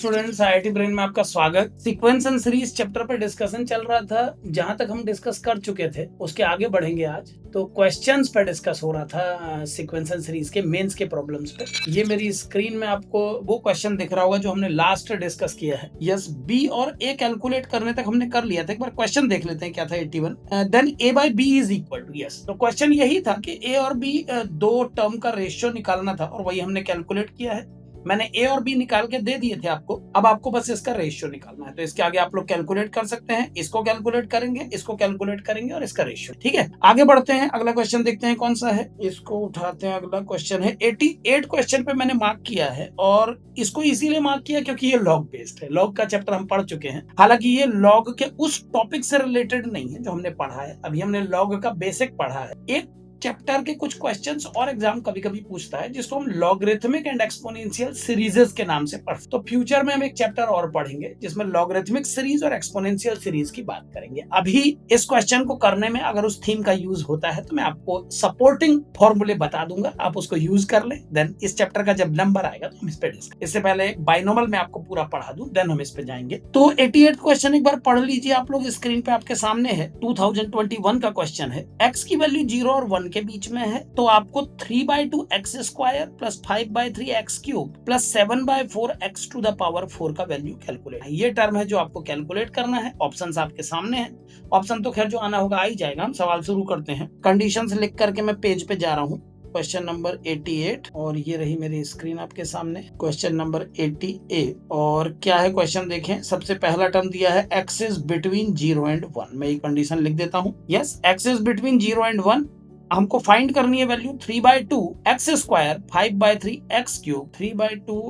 Students, IIT brain में आपका स्वागत। सीक्वेंस एंड सीरीज चैप्टर पे डिस्कशन चल रहा था। जहां तक हम डिस्कस कर चुके थे उसके आगे बढ़ेंगे आज। तो क्वेश्चंस पे डिस्कस हो रहा था सीक्वेंस एंड सीरीज के मेंस के प्रॉब्लम्स पे। ये मेरी स्क्रीन में आपको वो क्वेश्चन दिख रहा होगा जो हमने लास्ट डिस्कस किया है। यस, बी और ए कैलकुलेट करने तक हमने कर लिया था। एक बार क्वेश्चन देख लेते हैं क्या था। 81 then a by b is equal to. Yes, तो क्वेश्चन यही था कि ए और बी दो टर्म का रेशियो निकालना था और वही हमने कैलकुलेट किया है। मैंने ए और बी निकाल के दे दिए थे आपको। अब आपको बस इसका रेशियो निकालना है। तो इसके आगे आप लोग कैलकुलेट कर सकते हैं। इसको कैलकुलेट करेंगे, इसको कैलकुलेट करेंगे और इसका रेशियो। ठीक है, आगे बढ़ते हैं। अगला क्वेश्चन देखते हैं कौन सा है। इसको उठाते हैं। अगला क्वेश्चन है 88 क्वेश्चन पे मैंने मार्क किया है और इसको इसीलिए मार्क किया क्योंकि ये लॉग बेस्ड है। लॉग का चैप्टर हम पढ़ चुके हैं। हालांकि ये लॉग के उस टॉपिक से रिलेटेड नहीं है जो हमने पढ़ा है। अभी हमने लॉग का बेसिक पढ़ा है। एक चैप्टर के कुछ क्वेश्चंस और एग्जाम कभी कभी पूछता है जिसको हम लॉगरिथमिक एंड एक्सपोनेंशियल सीरीजेस के नाम से पढ़ते हैं। तो फ्यूचर में हम एक चैप्टर और पढ़ेंगे जिसमें लॉगरिथमिक सीरीज और एक्सपोनेंशियल सीरीज की बात करेंगे। अभी इस क्वेश्चन को करने में अगर उस थीम का यूज होता है तो मैं आपको सपोर्टिंग फॉर्मूले बता दूंगा, आप उसको यूज कर ले। देन इस चैप्टर का जब नंबर आएगा तो हम इस पे डिस्कस। इससे पहले बाइनोमल में आपको पूरा पढ़ा दूं, देन हम इस पे जाएंगे। तो 88 क्वेश्चन एक बार पढ़ लीजिए आप लोग। स्क्रीन पे आपके सामने है। 2021 का क्वेश्चन है। एक्स की वैल्यू 0 और 1 के बीच में है तो आपको 3/2 x square plus 5/3 x cube plus 7/4 x to the power 4 का वैल्यू कैलकुलेट है। ये टर्म है जो आपको कैलकुलेट करना है। ऑप्शंस आपके सामने हैं। ऑप्शन तो खैर जो आना होगा आ ही जाएगा। हम सवाल शुरू करते हैं। कंडीशंस लिख करके मैं पेज पे जा रहा हूँ। क्वेश्चन नंबर 88 और ये रही मेरी स्क्रीन आपके सामने। क्वेश्चन नंबर 80A और क्या है क्वेश्चन देखें। सबसे पहला टर्म दिया है एक्स इज बिटवीन 0 एंड 1। मैं ये कंडीशन लिख देता हूँ। Yes, x is between 0 and 1। हमको फाइंड करनी है value 3/2 x square 5/3 x cube 3/2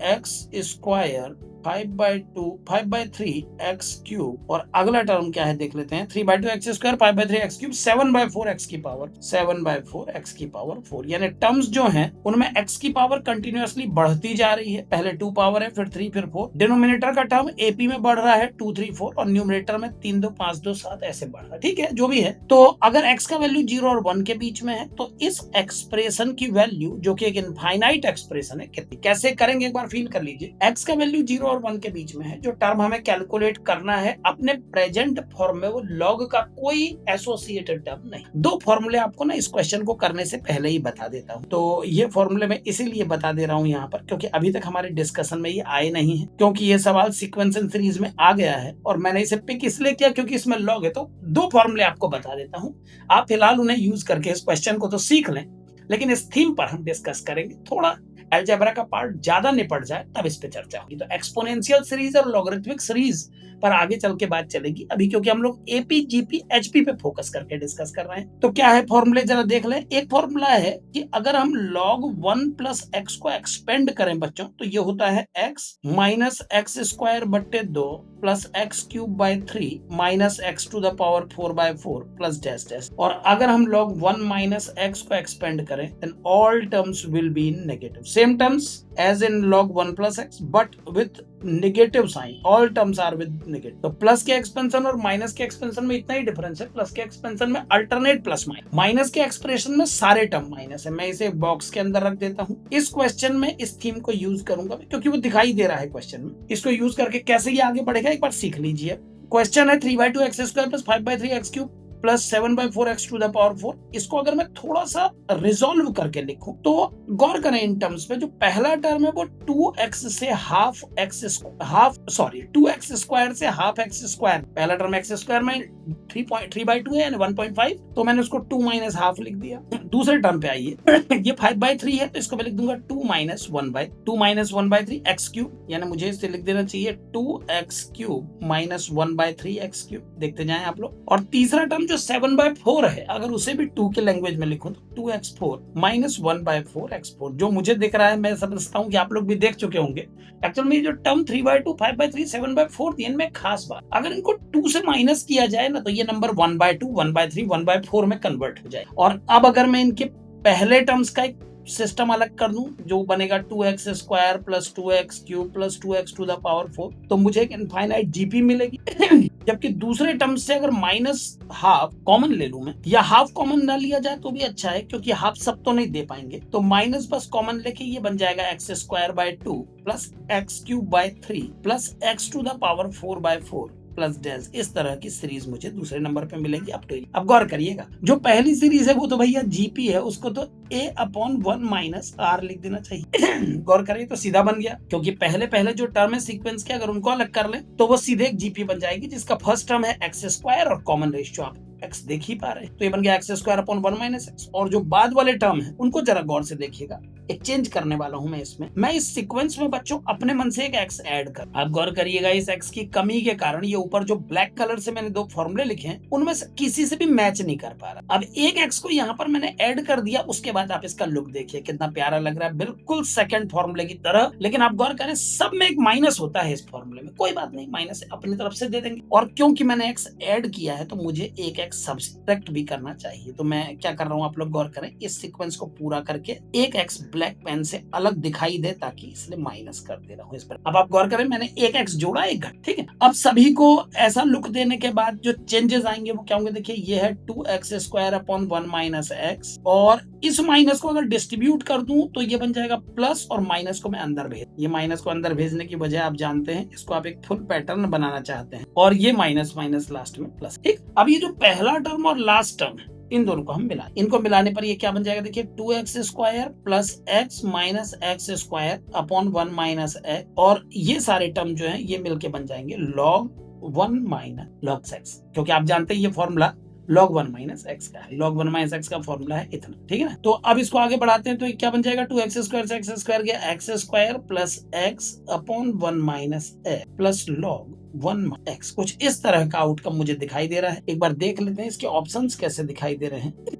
x square 5/3 x cube. और अगला टर्म क्या है देख लेते हैं। 3/2 x square 5/3 x cube 7/4 x की पावर 7/4 एक्स की पावर 4। यानी टर्म्स जो हैं उनमें एक्स की पावर कंटिन्यूअसली बढ़ती जा रही है। पहले 2 पावर है, फिर 3, फिर 4। डिनोमिनेटर का टर्म एपी में बढ़ रहा है 2, 3, 4 और न्यूमरेटर में 3, 2, 5, 2, 7 ऐसे बढ़ रहा है। ठीक है, जो भी है। तो अगर एक्स का वैल्यू 0 और 1 के बीच में है तो इस एक्सप्रेशन की वैल्यू जो कि एक इनफाइनाइट एक्सप्रेशन है कितनी, कैसे करेंगे एक बार फील कर लीजिए। एक्स का वैल्यू 0 और 1 के बीच में है। जो टर्म हमें कैलकुलेट करना है अपने प्रेजेंट फॉर्म में, वो लॉग का कोई एसोसिएटेड टर्म नहीं। दो फॉर्मूले आपको ना इस क्वेश्चन को करने से पहले ही बता देता हूं। तो ये फॉर्मूले मैं इसीलिए बता दे रहा हूं यहाँ पर क्योंकि अभी तक हमारे डिस्कशन में ये आए नहीं है। क्योंकि ये सवाल सीक्वेंस एंड सीरीज में आ गया है और मैंने इसे पिक इसलिए किया क्योंकि इसमें लॉग है। तो दो फॉर्मूले आपको बता देता हूं। आप फिलहाल उन्हें यूज करके इस क्वेश्चन को तो सीख लें, लेकिन इस थीम पर हम डिस्कस करेंगे। थोड़ा अलजेब्रा का पार्ट ज्यादा निपट जाए तब इस पे चर्चा होगी। तो एक्सपोनेंशियल सीरीज और लॉगरिथमिक सीरीज पर आगे चल के बात चलेगी। अभी क्योंकि हम लोग एपी, जीपी, एचपी पे फोकस करके डिस्कस कर रहे हैं। तो क्या है फॉर्मूले जरा देख लें। एक फॉर्मूला है कि अगर हम log 1 प्लस एक्स को एक्सपेंड करें बच्चों तो ये होता है एक्स माइनस एक्स स्क्वायर बट्टे 2 plus x cube by 3 minus x to the power 4/4 plus dash dash. और अगर हम log 1 माइनस एक्स को एक्सपेंड करें then all terms will be in negative. Same terms as in log 1 plus x but with negative sign. All terms are with negative. तो plus के expansion और minus के expansion में इतना ही difference है। प्लस के एक्सपेंशन में अल्टरनेट प्लस माइनस, माइनस के एक्सप्रेशन में सारे टर्म माइनस है। मैं इसे बॉक्स के अंदर रख देता हूं। इस क्वेश्चन में इस थीम को यूज करूंगा क्योंकि वो दिखाई दे रहा है क्वेश्चन में। इसको यूज करके कैसे ये आगे बढ़ेगा एक बार सीख लीजिए। क्वेश्चन है 3/2 x square plus 5/3 x cube plus 7/4 x to the power 4। इसको अगर मैं थोड़ा सा रिजोल्व करके लिखूं तो गौर करें इन टर्म्स पे। जो पहला टर्म है वो 2x से हाफ एक्स स्क्वायर से हाफ एक्स स्क्वायर। पहला टर्म एक्स स्क्वायर में 3/2 है यानी 1.5, तो मैंने उसको 2 माइनस हाफ लिख दिया। दूसरे टर्म पे आइए। ये 5/3 है तो इसको मैं लिख दूंगा 2 माइनस 1/3 एक्स क्यूब। यानी मुझे इसे लिख देना चाहिए 2x cube minus 1/3 x cube. देखते जाएं आप लोग। और तीसरा टर्म जो 7/4 है, अगर उसे भी 2 के लैंग्वेज में लिखूं तो 2x4 माइनस 1/4 x4। जो मुझे दिख रहा है मैं समझता हूं कि आप लोग भी देख चुके होंगे। एक्चुअल में जो टर्म 3/2 5/3 7/4 थी, इनमें खास बात अगर इनको 2 से माइनस किया जाए ना तो ये नंबर 1/2 1/3 1/4 में कन्वर्ट हो जाए। और अब अगर मैं इनके पहले टर्म्स का एक सिस्टम अलग कर दूं जो बनेगा 2x square plus 2x cube plus 2x to the power 4, तो मुझे एक इनफाइनाइट जीपी मिलेगी। जबकि दूसरे टर्म से अगर माइनस हाफ कॉमन ले लूं मैं, या हाफ कॉमन ना लिया जाए तो भी अच्छा है, क्योंकि हाफ सब तो नहीं दे पाएंगे, तो माइनस बस कॉमन लेके ये बन जाएगा x square by 2 plus x cube by 3 plus x to the power 4 by 4 plus dash. इस तरह की सीरीज मुझे दूसरे नंबर पे मिलेगी अप टू। अब गौर करिएगा, जो पहली सीरीज है वो तो भैया जीपी है, उसको तो a अपॉन 1 माइनस आर लिख देना चाहिए। गौर करिए तो सीधा बन गया, क्योंकि पहले पहले जो टर्म है सीक्वेंस के, अगर उनको अलग कर ले तो वो सीधे एक जीपी बन जाएगी, जिसका फर्स्ट टर्म है एक्स स्क्वायर और कॉमन रेशियो आप एक्स देख ही पा रहे हैं, तो ये बन गया x square upon 1 minus x. और जो बाद वाले टर्म है उनको जरा गौर से देखिएगा, एक चेंज करने वाला हूं मैं इसमें। मैं इस सीक्वेंस में बच्चों अपने मन से एक एक्स ऐड कर, आप गौर करिएगा इस एक्स की कमी के कारण ये ऊपर जो ब्लैक कलर से मैंने दो फॉर्मूले लिखे हैं उनमें से किसी से भी मैच नहीं कर पा रहा। अब एक एक्स को यहाँ पर मैंने ऐड कर दिया, उसके बाद आप इसका लुक देखिए कितना प्यारा लग रहा है, बिल्कुल सेकंड फॉर्मूले की तरह। लेकिन आप गौर करें सब में एक माइनस होता है इस फॉर्मूले में, कोई बात नहीं, माइनस अपनी तरफ से दे देंगे। और क्योंकि मैंने एक्स ऐड किया है तो मुझे एक एक्स सब्सट्रैक्ट भी करना चाहिए, तो मैं क्या कर रहा हूँ आप लोग गौर करें, इस सीक्वेंस को पूरा करके एक एक्स ब्लैक पेन से अलग दिखाई दे, ताकि इसलिए माइनस कर दे रहा हूँ इस पर। अब आप गौर करें मैंने एक एक्स जोड़ा एक घट, ठीक है। अब सभी को ऐसा लुक देने के बाद जो चेंजेस आएंगे वो क्या होंगे, देखिए ये है 2x square upon 1 minus x, और इस माइनस को अगर डिस्ट्रीब्यूट कर दूं तो ये बन जाएगा प्लस, और माइनस को मैं अंदर भेज, ये माइनस को अंदर भेजने की वजह आप जानते हैं, इसको आप एक फुल पैटर्न बनाना चाहते हैं, और ये माइनस माइनस लास्ट में प्लस, ठीक। अब ये जो पहला टर्म और लास्ट टर्म है इन दोनों को हम मिलाएं, इनको मिलाने पर ये क्या बन जाएगा, देखिए 2x square plus x minus x square upon 1 minus x, और ये सारे टर्म जो हैं ये मिलके बन जाएंगे log 1 माइनस log x, क्योंकि आप जानते हैं ये फॉर्मूला log 1 माइनस एक्स का है, log 1 माइनस एक्स का फॉर्मूला है इतना, ठीक है ना। तो अब इसको आगे बढ़ाते हैं, तो ये क्या बन जाएगा, 2x स्क्वायर से एक्स स्क्वायर गया x square plus x upon 1 minus x plus log 1 x. कुछ इस तरह का आउटकम मुझे दिखाई दे रहा है। एक बार देख लेते हैं इसके ऑप्शंस कैसे दिखाई दे रहे हैं।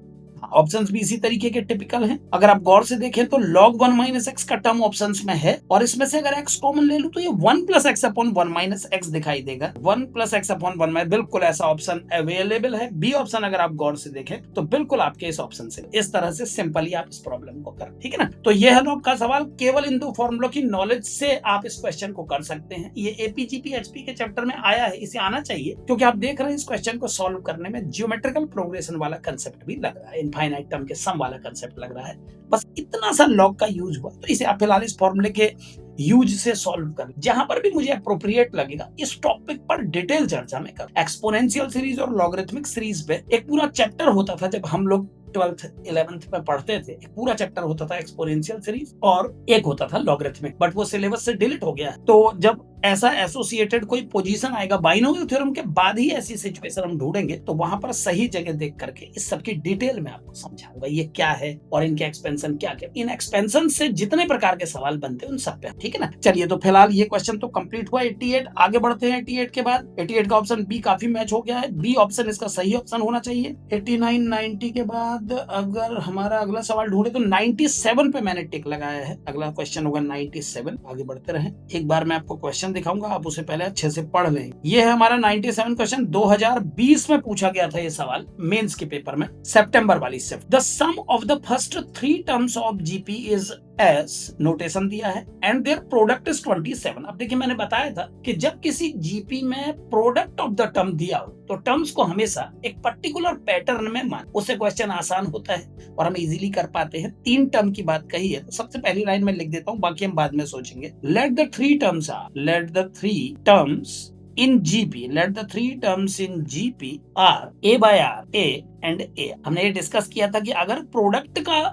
ऑप्शंस भी इसी तरीके के टिपिकल हैं। अगर आप गौर से देखें तो log 1 माइनस एक्स का टर्म ऑप्शंस में है, और इसमें से अगर x कॉमन ले लूं तो ये 1 plus x upon 1 minus x दिखाई देगा, 1 प्लस एक्स अपॉन 1 माइनस, बिल्कुल ऐसा ऑप्शन अवेलेबल है। बी ऑप्शन अगर आप गौर से देखें तो बिल्कुल आपके इस ऑप्शन से, इस तरह से सिंपली आप इस प्रॉब्लम को करें, ठीक है ना। तो यह है आपका सवाल, केवल इन दो फॉर्मूलों की नॉलेज से आप इस क्वेश्चन को कर सकते हैं। ये एपीजीपी एचपी के चैप्टर में आया है, इसे आना चाहिए, क्योंकि आप देख रहे हैं इस क्वेश्चन को सॉल्व करने में ज्योमेट्रिकल प्रोग्रेशन वाला कंसेप्ट भी लग रहा है, इनफाइनाइट टर्म के सम वाला कंसेप्ट लग रहा है, बस इतना सा लॉग का यूज हुआ, तो इसे आप फिलहाल इस फॉर्मूले के यूज से सॉल्व कर, जहां पर भी मुझे अप्रोप्रिएट लगेगा इस टॉपिक पर डिटेल चर्चा में कर। एक्सपोनेंशियल सीरीज और लॉगरिथमिक सीरीज पे एक पूरा चैप्टर होता था जब हम लोग 12th 11th में पढ़ते थे, एक पूरा चैप्टर होता था एक्सपोनेंशियल सीरीज और एक होता था लॉगरिथमिक, बट वो सिलेबस से डिलीट हो गया है। तो जब ऐसा एसोसिएटेड कोई पोजीशन आएगा बाइनोमियल थ्योरम के बाद ही ऐसी सिचुएशन हम ढूंढेंगे, तो वहां पर सही जगह देख करके इस सब की डिटेल में आपको समझाऊंगा ये क्या है और इनके एक्सपेंशन क्या क्या, इन एक्सपेंशन से जितने प्रकार के सवाल बनते हैं उन सब पे, ठीक है ना। चलिए तो फिलहाल ये क्वेश्चन तो कंप्लीट हुआ 88। आगे बढ़ते हैं 88 के बाद। 88 का ऑप्शन बी काफी मैच हो गया है, बी ऑप्शन इसका सही ऑप्शन होना चाहिए। 89 90 के बाद अगर हमारा अगला सवाल ढूंढे तो 97 पे मैंने टिक लगाया है, अगला क्वेश्चन होगा 97। आगे बढ़ते रहे, एक बार मैं आपको क्वेश्चन दिखाऊंगा, आप उसे पहले अच्छे से पढ़ लें। ये है हमारा 97 क्वेश्चन, 2020 में पूछा गया था ये सवाल मेंस के पेपर में, सितंबर वाली shift. The sum of the first 3 terms of GP is S, notation दिया है, एंड देयर प्रोडक्ट इज 27। अब देखिए मैंने बताया था कि जब किसी जीपी में प्रोडक्ट ऑफ द टर्म दिया हो तो टर्म्स को हमेशा एक पर्टिकुलर पैटर्न में मान, उससे क्वेश्चन आसान होता है और हम इजीली कर पाते हैं। 3 टर्म की बात कही है तो सबसे पहली लाइन में लिख देता हूं, बाकी हम बाद में सोचेंगे। Let the 3 terms are, let the 3 terms in GP, let the 3 terms in GP are A by R, A and A। हमने ये डिस्कस किया था कि अगर प्रोडक्ट का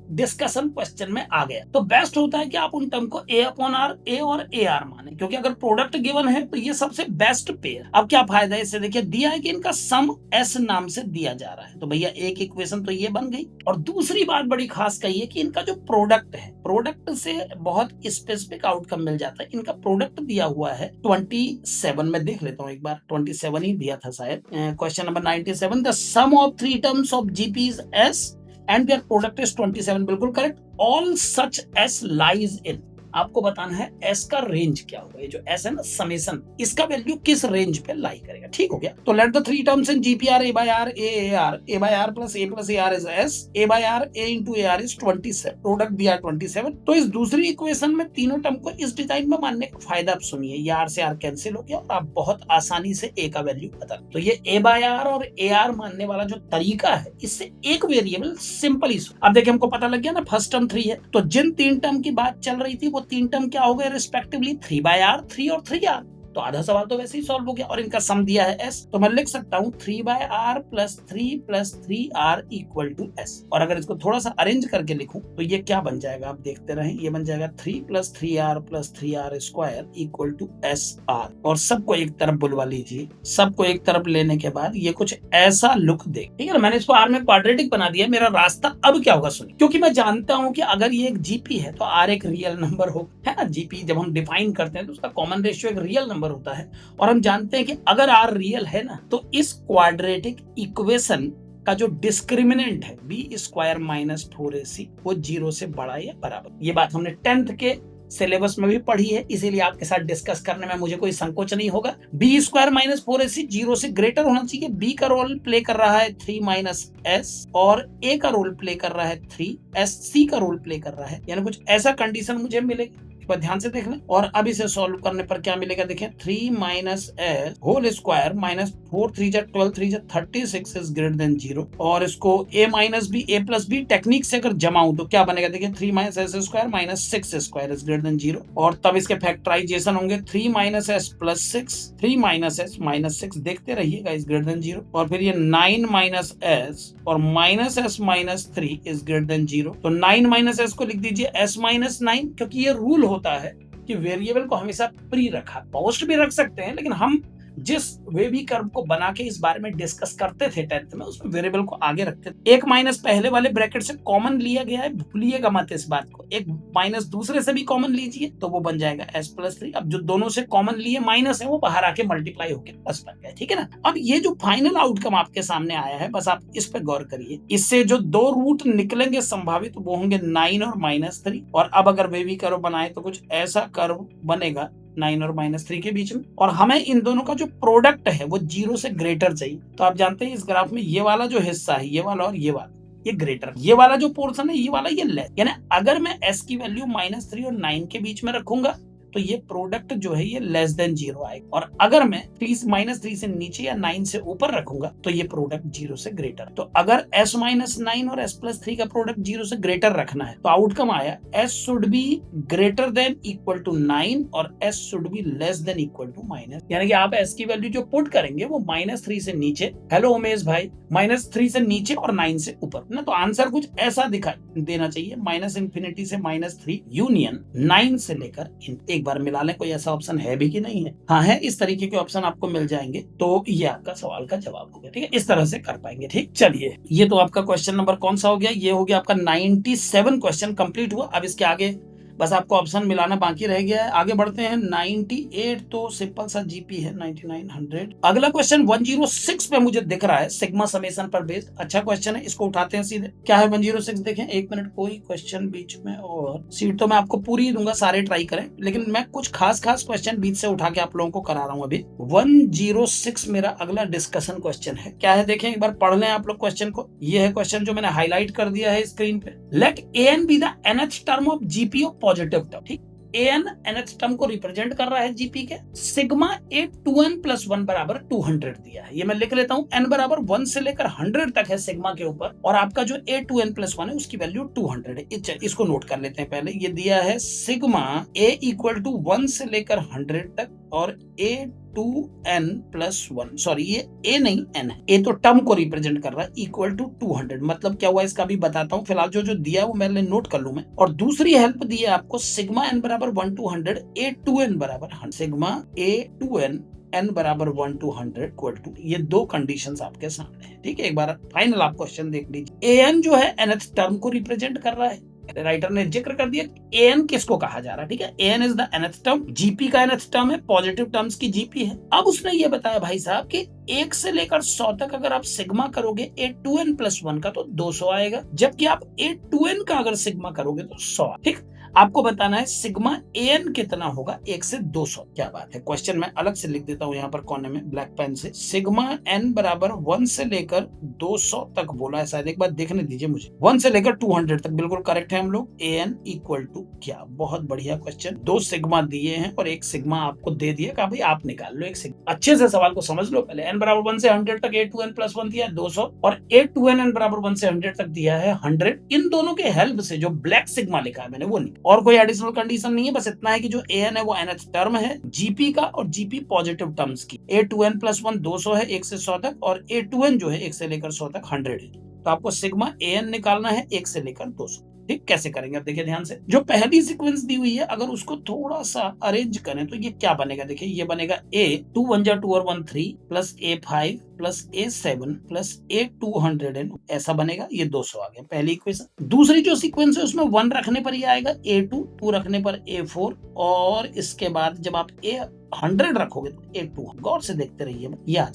डिस्कशन क्वेश्चन में आ गया तो बेस्ट होता है कि आप उन टर्म को A अपॉन R, A और AR माने, क्योंकि अगर प्रोडक्ट गिवन है तो ये सबसे बेस्ट पेयर। अब क्या फायदा है इससे, देखिए दिया है कि इनका सम S नाम से दिया जा रहा है, तो भैया एक इक्वेशन तो ये बन गई। और दूसरी बात बड़ी खास कही है कि इनका जो प्रोडक्ट है, प्रोडक्ट से बहुत स्पेसिफिक आउटकम मिल जाता है। इनका प्रोडक्ट दिया हुआ है 27 में, देख लेता हूँ एक बार, 27 ही दिया था शायद, question number 97। The sum of 3 terms of GP is S and their product is 27, बिल्कुल correct. All such S lies in, आपको बताना है एस का रेंज क्या होगा। ये जो एस है ना समेशन, इसका वैल्यू किस रेंज पे लाई करेगा। ठीक हो गया। तो let the three terms in GP are a by r a r, a by r plus a r is S, a by r a into a r is 27, product दिया 27। तो इस दूसरी इक्वेशन में तीनों टर्म को इस डिजाइन में मानने का फायदा आप सुनिए, ये आर से आर कैंसिल हो गया और आप बहुत आसानी से ए का वैल्यू पता। तो ये ए बाय आर और ए आर मानने वाला जो तरीका है, इससे एक वेरिएबल सिंपल ही। अब देखिए हमको पता लग गया ना फर्स्ट टर्म 3 है, तो जिन तीन टर्म की बात चल रही थी वो तीन टर्म क्या हो गए रिस्पेक्टिवली, 3 बाय आर, 3 और 3 आर। तो आधा सवाल तो वैसे ही सॉल्व हो गया और इनका सम दिया है एस, तो मैं लिख सकता हूँ 3 by r plus 3 r equal to S. और अगर इसको थोड़ा सा अरेंज करके लिखूं तो ये क्या बन जाएगा, आप देखते रहें। ये बन जाएगा 3 plus 3 r square equal to S r. और सबको एक तरफ बुलवा लीजिए, सबको एक तरफ लेने के बाद ये कुछ ऐसा लुक दे। ठीक है ना, मैंने इसको आर में क्वाड्रेटिक बना दिया। मेरा रास्ता अब क्या होगा सुनिए, क्योंकि मैं जानता हूं कि अगर ये एक जीपी है तो आर एक रियल नंबर हो, है ना। जीपी जब हम डिफाइन करते हैं तो उसका कॉमन रेशियो एक रियल नंबर होता है, और हम जानते हैं कि अगर आर रियल है ना तो इस क्वाड्रेटिक इक्वेशन का जो डिस्क्रिमिनेंट है बी स्क्वायर माइनस 4ac वो 0 से बड़ा या बराबर। ये बात हमने 10th के सिलेबस में भी पढ़ी है, इसीलिए आपके साथ डिस्कस करने में मुझे कोई संकोच नहीं होगा। बी स्क्वायर माइनस 4ac 0 से ग्रेटर होना चाहिए। बी का रोल प्ले कर रहा है 3 माइनस एस और ए का रोल प्ले कर रहा है 3, एस सी का रोल प्ले कर रहा है, यानी कुछ ऐसा कंडीशन मुझे मिलेगी। पर ध्यान से देख लें, और अब इसे सॉल्व करने पर क्या मिलेगा, देखें 3 minus S whole square minus 4 3 जा 12 3 जा 36 इज ग्रेटर देन 0। और इसको a minus b a plus b technique से अगर जमाऊं तो क्या बनेगा, देखिए 3 minus S square minus 6 square is greater than 0। और तब इसके फैक्टराइजेशन होंगे 3 minus S plus 6, 3 minus S minus 6, देखते रहिएगा, इज ग्रेटर देन 0। और फिर ये 9 माइनस एस और minus S minus 3 is greater than 0। तो 9 माइनस एस को लिख दीजिए s माइनस 9, क्योंकि ये रूल होता है कि वेरिएबल को हमेशा प्री रखा, पोस्ट भी रख सकते हैं, लेकिन हम जिस वेवी कर्व को बना के इस बारे में डिस्कस करते थे 10th में, उसमें वेरिएबल को आगे रखते थे। एक माइनस पहले वाले ब्रैकेट से कॉमन लिया गया है, भूलिएगा मत इस बात को। एक माइनस दूसरे से भी कॉमन लीजिए तो वो बन जाएगा s प्लस 3। अब जो दोनों से कॉमन लिए माइनस है वो बाहर आके मल्टीप्लाई होकर प्लस बन गया। ठीक है ना। अब ये जो फाइनल आउटकम आपके सामने आया है, बस आप इस पे गौर करिए। इससे जो दो रूट निकलेंगे संभावित वो होंगे 9 और माइनस 3। और अब अगर वेवी कर्व बनाए तो कुछ ऐसा कर्व बनेगा 9 और माइनस 3 के बीच में, और हमें इन दोनों का जो प्रोडक्ट है वो 0 से ग्रेटर चाहिए। तो आप जानते हैं इस ग्राफ में ये वाला जो हिस्सा है, ये वाला और ये वाला, ये ग्रेटर, ये वाला जो पोर्शन है ये वाला ये लेस। यानी अगर मैं s की वैल्यू माइनस 3 और 9 के बीच में रखूंगा तो ये प्रोडक्ट जो है ये लेस देन 0 आएगा। और अगर मैं माइनस 3 से नीचे या 9 से ऊपर रखूंगा तो ये प्रोडक्ट 0 से ग्रेटर। तो अगर s माइनस 9 और s प्लस 3 का प्रोडक्ट 0 से ग्रेटर रखना है तो आउटकम आया s should be greater than equal to 9 और s should be less than equal to minus. यानी कि आप s की वैल्यू जो पुट करेंगे वो माइनस 3 से नीचे, हेलो उमेश भाई, माइनस 3 से नीचे और 9 से ऊपर ना। तो आंसर कुछ ऐसा दिखाई देना चाहिए, माइनस इंफिनिटी से माइनस 3 यूनियन 9 से लेकर। एक बार मिला लें, कोई ऐसा ऑप्शन है भी कि नहीं है। हाँ है, इस तरीके के ऑप्शन आपको मिल जाएंगे तो ये आपका सवाल का जवाब हो गया। ठीक है, इस तरह से कर पाएंगे। ठीक, चलिए ये तो आपका क्वेश्चन नंबर कौन सा हो गया, ये हो गया आपका 97 क्वेश्चन कंप्लीट हुआ। अब इसके आगे बस आपको ऑप्शन मिलाना बाकी रह गया है। आगे बढ़ते हैं। 98 तो सिंपल सा जीपी है, 9900। अगला क्वेश्चन 106 पे मुझे दिख रहा है, सिग्मा समेशन पर बेस्ड। अच्छा क्वेश्चन है, इसको उठाते हैं सीधे। क्या है 106 देखें, एक मिनट, कोई क्वेश्चन बीच में, और सीट तो मैं आपको पूरी दूंगा, सारे ट्राई करें, लेकिन मैं कुछ खास क्वेश्चन बीच से उठा के आप लोगों को करा रहा हूँ अभी। 106 मेरा अगला डिस्कशन क्वेश्चन है। क्या है देखें, एक बार पढ़ लें आप लोग क्वेश्चन को। ये है क्वेश्चन जो मैंने हाईलाइट कर दिया है स्क्रीन पे। Let an be the nth term of GP of positive term. ठीक, an nth टर्म को रिप्रेजेंट कर रहा है जीपी के। सिग्मा a 2n प्लस 1 बराबर 200 दिया है। ये मैं लिख लेता हूँ, n बराबर 1 से लेकर 100 तक है सिग्मा के ऊपर, और आपका जो a 2n प्लस 1 है उसकी वैल्यू 200 है। इसको नोट कर लेते हैं पहले। ये दिया है सिग्मा a इक्वल टू 1 से लेकर 100 तक और a 2n प्लस 1, सॉरी ये a नहीं n है, a तो टर्म को रिप्रेजेंट कर रहा है, इक्वल टू 200। मतलब क्या हुआ इसका भी बताता हूँ, फिलहाल जो दिया है वो मैंने नोट कर लूं मैं। और दूसरी हेल्प दी है आपको, सिग्मा n बराबर 1 to 100, a 2n बराबर 100। सिग्मा a 2n n बराबर 1 to 100 इक्वल टू, ये दो कंडीशंस आपके सामने है। ठीक है, एक बार फाइनल आप क्वेश्चन देख लीजिए। an जो है nth टर्म को रिप्रेजेंट कर रहा है, राइटर ने जिक्र कर दिया an किसको कहा जा रहा है। ठीक है, an is the nth term, GP का nth टर्म है, पॉजिटिव टर्म्स की जीपी है। अब उसने ये बताया भाई साहब कि 1 से लेकर 100 तक अगर आप सिग्मा करोगे a 2n प्लस 1 का तो 200 आएगा, जबकि आप a 2n का अगर सिग्मा करोगे तो 100। ठीक, आपको बताना है सिग्मा एन कितना होगा 1 से 200। क्या बात है, क्वेश्चन मैं अलग से लिख देता हूं यहाँ पर कोने में ब्लैक पेन से। सिग्मा एन बराबर 1 से लेकर 200 तक बोला है, शायद एक बार देखने दीजिए मुझे। 1 से लेकर 200 तक बिल्कुल करेक्ट है हम लोग। एन इक्वल टू क्या, बहुत बढ़िया क्वेश्चन। 2 सिग्मा दिए हैं और 1 सिग्मा आपको दे दिया, कहा भाई आप निकाल लो 1 सिग्मा। अच्छे से सवाल को समझ लो पहले। एन बराबर 1 से 100 तक A2n प्लस 1 दिया है 200, और A2n बराबर 1 से 100 तक दिया है 100। इन दोनों के हेल्प से जो ब्लैक सिग्मा लिखा है मैंने वो नहीं, और कोई एडिशनल कंडीशन नहीं है, बस इतना है कि जो एन है वो nth टर्म है जीपी का, और जीपी पॉजिटिव टर्म्स की। A2n प्लस 1 200 है 1 से 100 तक, और A2n जो है 1 से लेकर 100 तक 100 है। तो आपको सिग्मा एन निकालना है 1 से लेकर 200। ठीक, कैसे करेंगे अब देखिए ध्यान से। जो पहली सीक्वेंस दी हुई है अगर उसको थोड़ा सा अरेंज करें तो ये क्या बनेगा, देखिए ये बनेगा A 2 1 जा 2 और 1 3 plus A5 plus A7 plus A200, ऐसा बनेगा। ये 200 आ गया पहली इक्वेशन। दूसरी जो सीक्वेंस है उसमें 1 रखने पर ये आएगा A2, 2 रखने पर A4, और इसके बाद जब आप 100 रखोगे तो A2। गौर से देखते रहिए,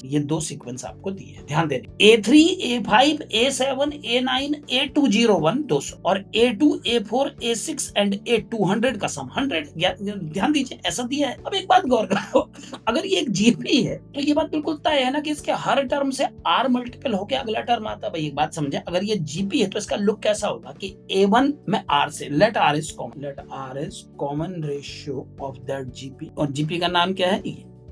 ये 2 सीक्वेंस आपको दिए हैं, ध्यान देना। A3 A5 A7 A9 A201 200, और A2 A4 A6 and A200 का सम 100। ध्यान दीजिए ऐसा दिया है। अब एक बात गौर करो, अगर ये एक जीपी है तो ये बात बिल्कुल तय है ना कि इसके हर टर्म से R मल्टीपल होकर अगला टर्म आता है। भाई एक बात समझे, अगर ये जीपी है तो इसका लुक कैसा होगा कि A1 में R से let R is common ratio of that GP, और जीपी का नाम क्या है,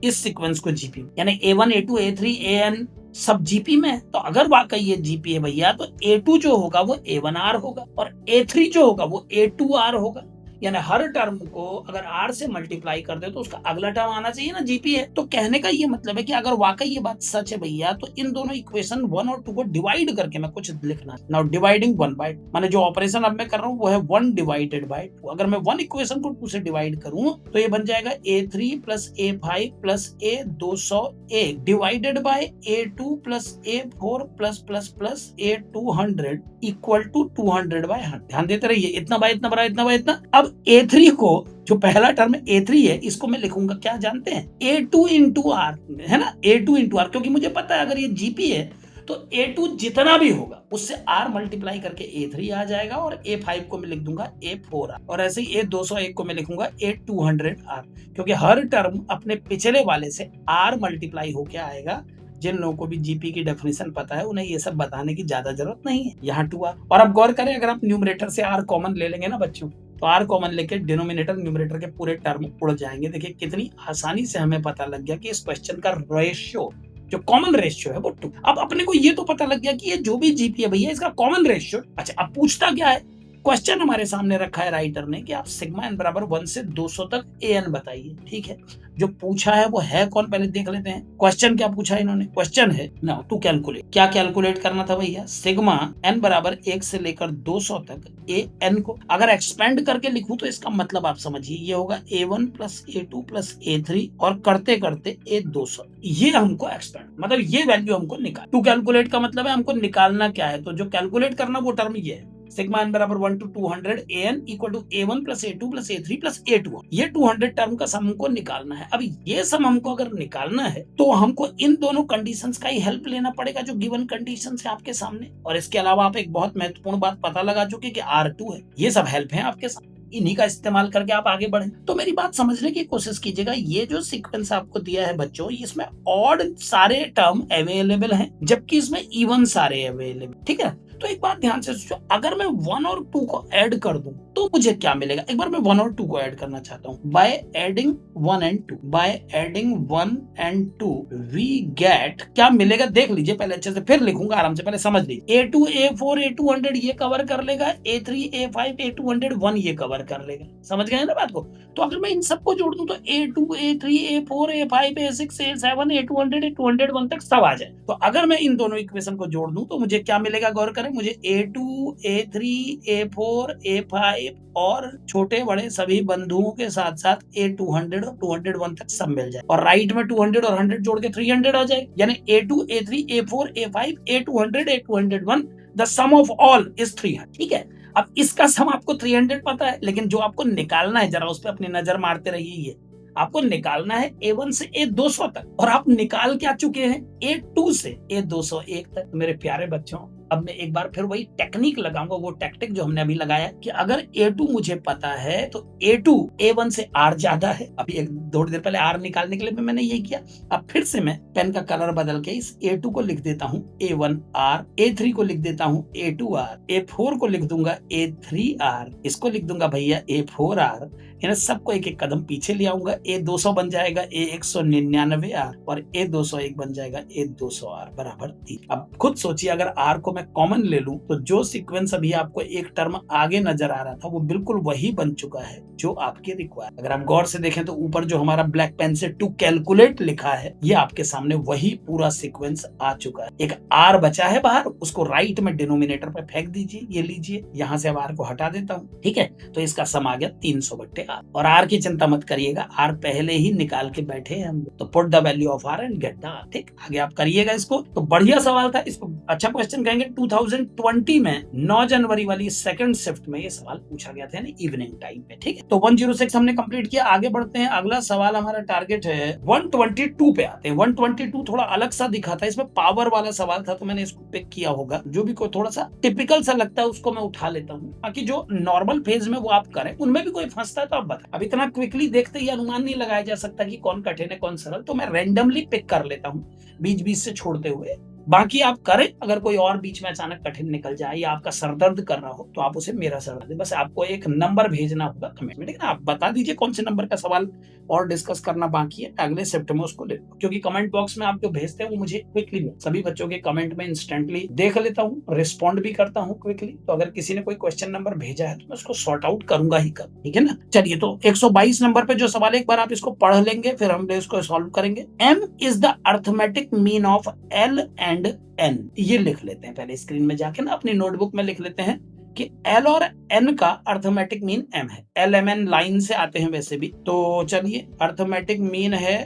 इस सीक्वेंस को जीपी, यानी A1 A2 A3 AN सब जीपी में है। तो अगर वाकई ये जीपी है भैया तो A2 जो होगा वो A1R होगा, और A3 जो होगा वो A2R होगा। यानी हर टर्म को अगर R से मल्टीप्लाई कर दे तो उसका अगला टर्म आना चाहिए ना, जीपी है। तो कहने का ये मतलब है कि अगर वाकई ये बात सच है भैया तो इन दोनों इक्वेशन 1 और 2 को डिवाइड करके मैं कुछ लिखना है। नाउ डिवाइडिंग 1 बाय 2, माने जो ऑपरेशन अब मैं कर रहा हूँ वो है 1 डिवाइडेड बाय 2। अगर मैं 1 इक्वेशन को 2 से डिवाइड करूं तो ये बन जाएगा A3 plus A5 plus A200 divided by A2 plus A4 plus plus plus A200 equal to 200 by 100। ध्यान देते रहिए, इतना बाय इतना बराबर इतना बाय इतना। अब A3 को, जो पहला टर्म A3 है, इसको मैं लिखूंगा क्या जानते हैं, A2 इंटू R, है ना, A2 इंटू R, क्योंकि मुझे पता है अगर ये जीपी है तो A2 जितना भी होगा उससे R मल्टीप्लाई करके A3 आ जाएगा, और A5 को मैं लिख दूंगा A4R, और ऐसे ही A201 को मैं लिखूंगा A200R, क्योंकि हर टर्म अपने पिछले वाले से R मल्टीप्लाई होके आएगा। जिन लोगों को भी जीपी की डेफिनेशन पता है उन्हें ये सब बताने की ज्यादा जरूरत नहीं है। यहाँ 2R, और अब गौर करें, अगर आप न्यूमरेटर से R कॉमन ले लेंगे ना बच्चों, तो R कॉमन लेके डिनोमिनेटर न्यूमरेटर के पूरे टर्म उड़ जाएंगे। देखिए कितनी आसानी से हमें पता लग गया कि इस क्वेश्चन का रेशियो, जो कॉमन रेशियो है वो 2। अब अपने को ये तो पता लग गया कि ये जो भी जीपी है भैया इसका कॉमन रेशियो। अच्छा, अब पूछता क्या है, क्वेश्चन हमारे सामने रखा है राइटर ने कि आप सिग्मा एन बराबर 1 से 200 तक एन बताइए। ठीक है, जो पूछा है वो है कौन, पहले देख लेते हैं। क्वेश्चन क्या पूछा है इन्होंने, क्वेश्चन है नाउ टू कैलकुलेट। क्या कैलकुलेट करना था भैया, सिग्मा एन बराबर 1 से लेकर 200 तक ए एन को अगर एक्सपेंड करके लिखूं तो इसका मतलब आप समझिए ये होगा A1 plus A2 plus A3 और करते करते A200। ये हमको एक्सपेंड, मतलब ये वैल्यू हमको निकाल। टू कैलकुलेट का मतलब है हमको निकालना क्या है, तो जो कैलकुलेट करना वो टर्म ये है, सिग्मा एन बराबर 1 to 200 an equal to A1 plus A2 plus A3 plus A2। ये 200 टर्म का सम हमको निकालना है। अब ये सम हमको अगर निकालना है तो हमको इन दोनों कंडीशंस का ही हेल्प लेना पड़ेगा जो गिवन कंडीशंस है आपके सामने। और इसके अलावा आप एक बहुत महत्वपूर्ण बात पता लगा चुके कि R2 है। ये सब हेल्प है आपके सामने, इन्हीं का इस्तेमाल करके आप आगे बढ़े। तो मेरी बात समझने की कोशिश कीजिएगा, ये जो सीक्वेंस आपको दिया है बच्चों, इसमें ऑड सारे टर्म अवेलेबल हैं जबकि इसमें इवन सारे अवेलेबल। ठीक है, तो एक बात ध्यान से सोचो, अगर मैं 1 और 2 को ऐड कर दूं तो मुझे क्या मिलेगा। एक बार मैं 1 और 2 को ऐड करना चाहता हूं। By adding 1 and 2, by adding 1 and 2 we get, क्या मिलेगा देख लीजिए पहले अच्छे से, फिर लिखूंगा आराम से, पहले समझ लीजिए। A2 A4 A200 ये कवर कर लेगा, A3 A5 A200 1 ये कवर कर लेगा। समझ गए ना बात को। तो अगर मैं इन सबको जोड़ दूं तो A2 A3 A4 A5 A6 A7 A200 A200 1 तक सब आ जाए। तो अगर मैं इन दोनों इक्वेशन को जोड़ दूं तो मुझे क्या मिलेगा, गौर करें, मुझे A2 A3 A4 A5 और छोटे बड़े सभी बंधुओं के साथ साथ A200 और 201 तक सब मिल जाए, और राइट में 200 और 100 जोड़ के 300 आ जाए। यानी A2 A3 A4 A5 A200 A201 the sum of all is 300। ठीक है, अब इसका सम आपको 300 पता है, लेकिन जो आपको निकालना है जरा उस पर अपनी नजर मारते रहिए। ये आपको निकालना है A1 से A200 तक, और आप निकाल क्या चुके हैं, A2 से A201 तक। मेरे प्यारे बच्चों, अब मैं एक बार फिर वही टेक्निक लगाऊंगा, वो टैक्टिक जो हमने अभी लगाया कि अगर A2 मुझे पता है तो A2 A1 से R ज्यादा है। अभी एक थोड़ी देर पहले R निकालने के लिए भी मैंने यही किया। अब फिर से मैं पेन का कलर बदल के इस A2 को लिख देता हूँ A1R, A3 को लिख देता हूँ A2R, A4 को लिख दूंगा A3R, इसको लिख दूंगा भैया A4R। इन सबको एक एक कदम पीछे ले आऊंगा। A200 बन जाएगा A199R और A201 बन जाएगा A200R बराबर 3। अब खुद सोचिए अगर R को मैं कॉमन ले लूं तो जो सीक्वेंस अभी आपको एक टर्म आगे नजर आ रहा था वो बिल्कुल वही बन चुका है जो आपके रिक्वायर। अगर आप गौर से देखें तो ऊपर जो हमारा ब्लैक पेन से टू कैलकुलेट लिखा है ये आपके सामने वही पूरा सीक्वेंस आ चुका है। एक R बचा है बाहर, उसको राइट में डिनोमिनेटर पे फेंक दीजिए। ये लीजिए, यहाँ से अब R को हटा देता हूँ। ठीक है, तो इसका सम आ गया 300/R। और R की चिंता मत करिएगा, R पहले ही निकाल के बैठे हैं हम। तो put the value of R and get the R। ठीक, आगे आप करिएगा इसको। तो बढ़िया सवाल था, इसको अच्छा क्वेश्चन कहेंगे। 2020 में 9 जनवरी वाली सेकंड शिफ्ट में ये सवाल पूछा गया था इवनिंग टाइम पे। ठीक है, तो 106 हमने कंप्लीट किया। आगे बढ़ते हैं, अगला सवाल हमारा टारगेट है 122 पे आते हैं। 122 थोड़ा अलग सा दिखा था, इसमें पावर वाला सवाल था तो मैंने इसको पिक किया होगा। जो भी कोई थोड़ा सा टिपिकल सा लगता है उसको मैं उठा लेता हूँ, बाकी जो नॉर्मल फेज में वो आप करें। उनमें भी कोई फंसता है तो आप बताएं। अब इतना क्विकली देखते ही अनुमान नहीं लगाया जा सकता कि कौन कठिन है कौन सरल, तो मैं रैंडमली पिक कर लेता हूँ बीच बीच से छोड़ते हुए। बाकी आप करें, अगर कोई और बीच में अचानक कठिन निकल जाए या आपका सरदर्द कर रहा हो तो आप उसे मेरा सर दे। बस आपको एक नंबर भेजना होगा कमेंट में, ठीक है ना। आप बता दीजिए कौन से नंबर का सवाल और डिस्कस करना बाकी है, अगले शिफ्ट में उसको ले लो। क्योंकि कमेंट बॉक्स में आप जो भेजते हैं वो मुझे क्विकली मिल, सभी बच्चों के कमेंट में इंस्टेंटली देख लेता हूँ, रिस्पॉन्ड भी करता हूँ क्विकली। तो अगर किसी ने कोई क्वेश्चन नंबर भेजा है तो मैं उसको सॉर्ट आउट करूंगा ही करूँ, ठीक है ना। चलिए, तो 122 नंबर पे जो सवाल है एक बार आप इसको पढ़ लेंगे, फिर हम इसको सॉल्व करेंगे। M is the arithmetic mean of L and N। ये लिख लेते हैं पहले, स्क्रीन में जाके ना अपनी नोटबुक में लिख लेते हैं कि L और N का अर्थमेटिक मीन M है। L M N लाइन से आते हैं वैसे भी। तो चलिए, अर्थमेटिक मीन है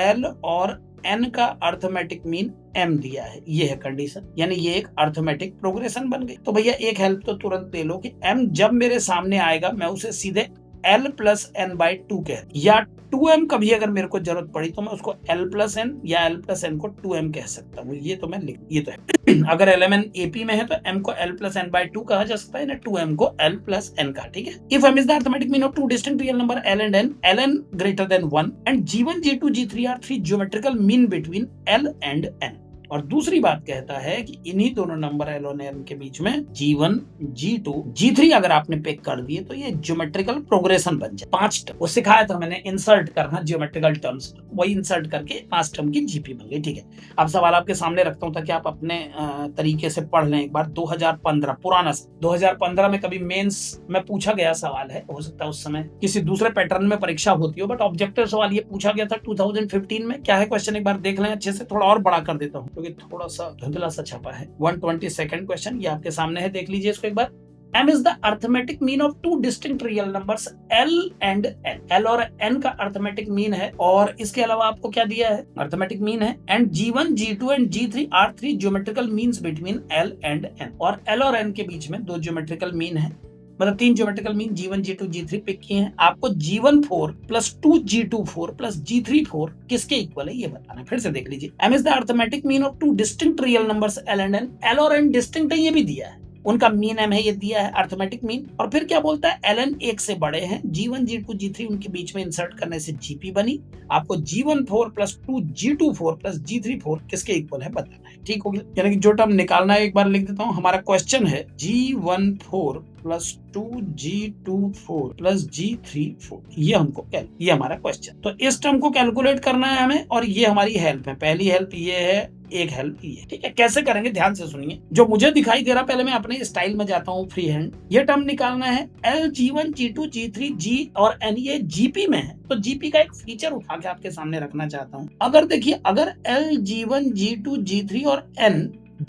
L और N का अर्थमेटिक मीन M दिया है, ये है कंडीशन, यानी ये एक अर्थमेटिक प्रोग्रेशन बन गई। तो भैया एक हेल्प तो तुरंत दे लो कि M जब मेरे सामने आएगा मैं उसे सीधे L प्लस N बाई 2 कह, या 2M कभी अगर मेरे को जरूरत पड़ी तो मैं उसको L प्लस N या L प्लस N को 2M कह सकता हूँ। ये तो मैं लिख, ये तो है। अगर LMN AP में है तो M को L प्लस N बाई 2 कहा जा सकता है ना 2M को L प्लस N का। ठीक है, if M is the arithmetic mean of two distinct real number L and N, Ln greater than 1 and G1 G2 G3 are 3 geometrical mean between L and N। और दूसरी बात कहता है कि इन्हीं दोनों नंबर L और N के बीच में G1 G2 G3 अगर आपने पिक कर दिए तो ये ज्योमेट्रिकल प्रोग्रेशन बन जाए। 5 टर्म वो सिखाया था मैंने, इंसर्ट करना ज्योमेट्रिकल टर्म्स, वही इंसर्ट करके 5 टर्म की जीपी बन गई। ठीक है, अब सवाल आपके सामने रखता हूं ताकि आप अपने तरीके से पढ़ लें एक बार। 2015 पुराना 2015 में कभी मेंस में पूछा गया सवाल है, हो सकता है उस समय किसी दूसरे पैटर्न में परीक्षा होती हो, बट ऑब्जेक्टिव सवाल ये पूछा गया था 2015 में। क्या है क्वेश्चन एक बार देख लें अच्छे से, थोड़ा और बड़ा कर देता हूँ क्योंकि थोड़ा सा धुंधला सा छपा है। 122nd क्वेश्चन ये आपके सामने है, देख लीजिए इसको एक बार। M is the arithmetic mean of two distinct real numbers L and N। L और N का अर्थमेटिक मीन है, और इसके अलावा आपको क्या दिया है, अर्थमेटिक मीन है। And G1 G2 and G3 are 3 geometrical means between L and N। और L और N के बीच में 2 ज्योमेट्रिकल मीन है, मतलब 3 geometrical mean G1 G2 G3 pick किए हैं। आपको G14 plus 2G24 plus G34 किसके इक्वल है ये बताना। फिर से देख लीजिए, M is the arithmetic mean of two distinct real numbers L and N। L और N डिस्टिंक्ट है ये भी दिया है, उनका मीन M है ये दिया है अर्थमेटिक मीन। और फिर क्या बोलता है, Ln 1 से बड़े हैं, G1 G2 G3 उनके बीच में इंसर्ट करने से GP बनी। आपको G14 plus 2G24 plus G34 किसके इक्वल है बताना है। ठीक हो गया, यानी कि जो टर्म निकालना है एक बार लिख देता हूँ। हमारा क्वेश्चन है G14 plus 2G24 plus G34, ये हमको ये हमारा क्वेश्चन। तो इस टर्म को कैलकुलेट करना है हमें, और ये हमारी हेल्प है। पहली हेल्प ये है, एक हेल्प ये, ठीक है। कैसे करेंगे ध्यान से सुनिए, जो मुझे दिखाई दे रहा, पहले मैं अपने स्टाइल में जाता हूँ फ्री हैंड। ये टर्म निकालना है L G1 G2 G3 G और N, ये GP में है। तो GP का एक फीचर उठा के आपके सामने रखना चाहता हूँ। अगर देखिए, अगर L G1 G2 G3 और N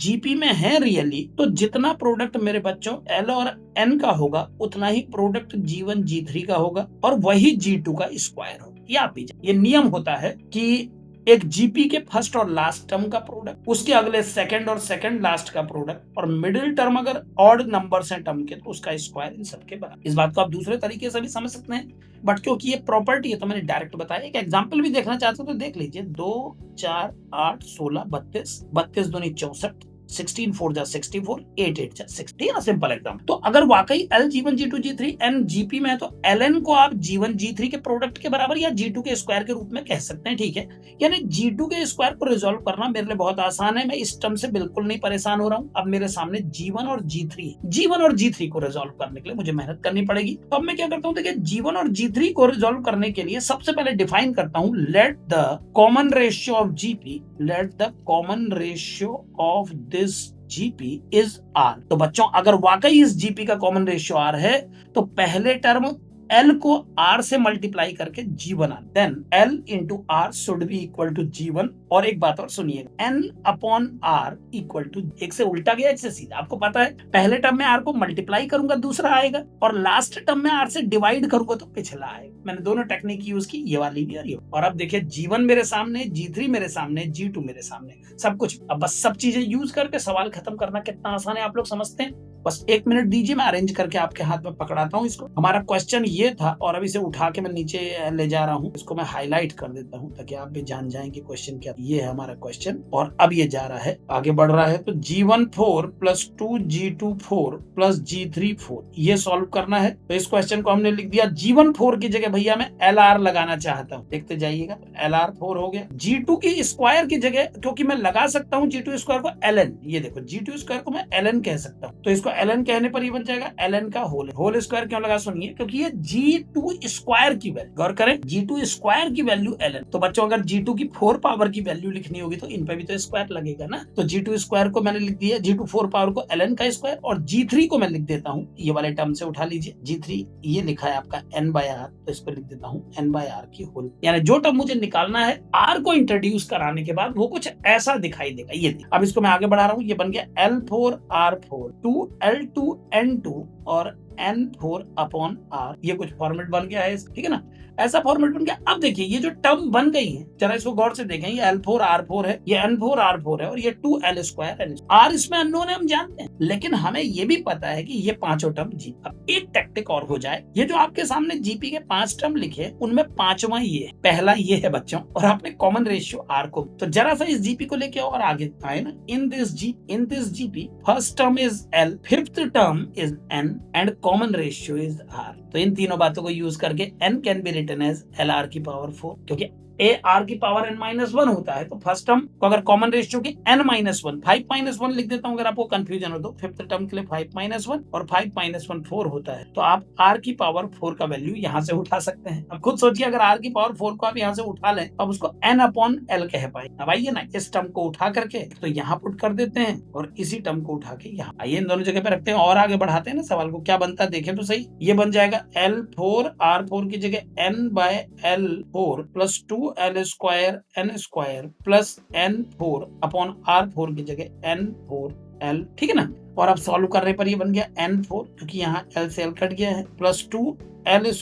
GP में है रियली, तो जितना प्रोडक्ट मेरे बच्चों L और N का होगा उतना ही प्रोडक्ट G1 G3 का होगा, और वही G2 का स्क्वायर होगा। ये आप ये नियम होता है कि एक जीपी के फर्स्ट और लास्ट टर्म का प्रोडक्ट, उसके अगले सेकंड और सेकंड लास्ट का प्रोडक्ट, और मिडिल टर्म अगर ऑड नंबर से टर्म के तो उसका स्क्वायर इन सबके बराबर। इस बात को आप दूसरे तरीके से भी समझ सकते हैं, बट क्योंकि ये प्रॉपर्टी है तो मैंने डायरेक्ट बताया। एक एग्जांपल भी देखना चाहते हो तो देख लीजिए, 2 4 8 16 32 32 दूनी 64 16 4 जा 64, 8 8 जा 60 है ना, सिंपल एकदम। तो अगर वाकई L G1 G2 G3 N Gp में है तो Ln को आप G1 G3 के प्रोडक्ट के बराबर या G2 के स्क्वायर के रूप में कह सकते हैं, ठीक है। यानी G2 के स्क्वायर को रिजॉल्व करना मेरे लिए बहुत आसान है, मैं इस टर्म से बिल्कुल नहीं परेशान हो रहा हूं। अब मेरे सामने G1 और G3 है, G1 और G3 को रिजॉल्व करने के लिए मुझे मेहनत करनी पड़ेगी। तो अब मैं क्या करता हूं, देखिए G1 और G3 को रिजॉल्व करने के लिए सबसे पहले डिफाइन करता हूं, let the common ratio of Gp, let the common ratio of this Gp is R। तो बच्चों अगर वाकई इस Gp का कॉमन रेशियो R है तो पहले टर्म L को R से मल्टीप्लाई करके G बना, then L into R should be equal to G1। और एक बात और सुनिएगा, N upon R equal to, एक से उल्टा गया एक से सीधा। आपको पता है पहले टर्म में R को मल्टीप्लाई करूंगा दूसरा आएगा, और लास्ट टर्म में R से डिवाइड करूंगा तो पिछला आएगा। मैंने दोनों टेक्निक यूज की, ये वाली भी और ये। और अब देखिए G1 मेरे सामने, G3 मेरे सामने, G2 मेरे सामने, सब कुछ। अब बस सब चीजें यूज करके सवाल खत्म करना कितना आसान है आप लोग समझते हैं। बस 1 मिनट दीजिए, मैं अरेंज करके आपके हाथ में पकड़ाता हूँ इसको। हमारा क्वेश्चन ये था और अब इसे उठा के मैं नीचे ले जा रहा हूँ, इसको मैं हाईलाइट कर देता हूँ ताकि आप भी जान जाएं कि क्वेश्चन क्या। ये है हमारा क्वेश्चन और अब ये जा रहा है, आगे बढ़ रहा है। तो G1 4 plus 2 G2 4 plus G3 4 ये सॉल्व करना है। तो इस क्वेश्चन को हमने लिख दिया, G1 4 की जगह भैया मैं LR लगाना चाहता हूँ, देखते जाइएगा। LR 4 हो गया। G2 की स्क्वायर की जगह, क्योंकि मैं लगा सकता हूँ G2 स्क्वायर को LN, ये देखो G2 स्क्वायर को मैं LN कह सकता हूँ, तो इसको LN कहने पर ये बन जाएगा LN का होल स्क्वायर। क्यों लगा सुनिए, क्योंकि ये G2 स्क्वायर की वैल्यू, गौर करें, G2 स्क्वायर की वैल्यू LN। तो बच्चों अगर G2 की 4 पावर की वैल्यू लिखनी होगी तो इन पे भी तो स्क्वायर लगेगा ना। तो G2 स्क्वायर को मैंने लिख दिया, G2 4 पावर को LN का स्क्वायर, और G3 को मैं लिख देता हूँ, ये वाले टर्म से उठा लीजिए। G3 ये लिखा है आपका N/R, तो इसको लिख देता हूँ N/R की होल। यानी जो टर्म मुझे निकालना है R को इंट्रोड्यूस कराने के बाद वो कुछ ऐसा दिखाई देगा, ये। अब इसको मैं आगे बढ़ा रहा हूँ, ये बन गया L4R4 2L2N2 और N4 अपॉन R, ये कुछ फॉर्मेट बन गया है, ठीक है ना, ऐसा फॉर्मेट बन गया। अब देखिए ये जो टर्म बन गई है, जरा इसको गौर से देखें, ये L4R4 है, ये N4R4 है और ये 2L2N। R इसमें अननोन है हम जानते हैं, लेकिन हमें ये भी पता है कि ये पांचों टर्म G। अब एक टैक्टिक और हो जाए, ये जो आपके सामने Gp के 5 टर्म लिखे उनमें पांचवा ये है, पहला ये है बच्चों, और आपने कॉमन रेशियो R को, तो जरा सा इस Gp को लेके और आगे आए ना। In this Gp first term is L, fifth term is N and common ratio is R। तो इन तीनों बातों को यूज करके N can be written as LR की पावर 4, क्योंकि AR की पावर N-1 होता है। तो फर्स्ट टर्म को अगर कॉमन रेशियो की N-1 5-1 लिख देता हूं अगर आपको कंफ्यूजन हो तो। फिफ्थ टर्म के लिए 5-1 और 5-1 4 होता है, तो आप R की पावर 4 का वैल्यू यहां से उठा सकते हैं। अब खुद सोचिए, अगर R की पावर 4 को आप यहां से उठा लें, अब उसको N/L कह पाए। अब आइए ना, इस टर्म को उठा करके तो यहाँ पुट कर देते हैं और इसी टर्म को उठा के यहाँ, आइए इन दोनों जगह पे रखते हैं और आगे बढ़ाते हैं ना सवाल को। क्या बनता है देखें तो सही, ये बन जाएगा L4R4 की जगह N/L4 plus 2L2 N2 plus N4 upon R4 की जगह N4L, ठीक है ना। और अब सॉल्व करने पर ये बन गया N4, क्योंकि यहाँ L से L कट गया है, प्लस 2L2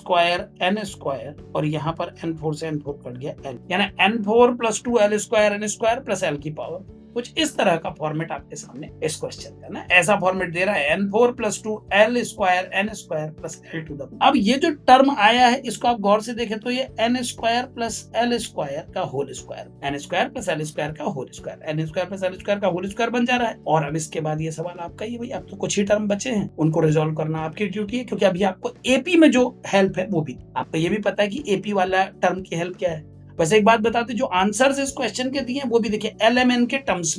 N2 और यहाँ पर N4 से N4 कट गया L, यानी N4 प्लस 2L2 N2 प्लस L की पावर। कुछ इस तरह का फॉर्मेट आपके सामने इस क्वेश्चन का ना, ऐसा फॉर्मेट दे रहा है N4 प्लस 2L2 N2 plus L to the. अब ये जो टर्म आया है इसको आप गौर से देखें तो ये N2 प्लस L2 का whole square, N2 plus L2 का whole square, N2 plus L2 का होल स्क्वायर बन जा रहा है। और अब इसके बाद ये सवाल आपका ही, भाई अब तो कुछ ही टर्म बचे हैं, उनको रिजोल्व करना आपकी ड्यूटी है, क्योंकि अभी आपको एपी में जो हेल्प है वो भी आपको ये भी पता है कि एपी वाला टर्म की हेल्प क्या है। वैसे एक बात बताते, जो आंसर्स इस क्वेश्चन के दिए हैं वो भी देखिए LMN के टर्म्स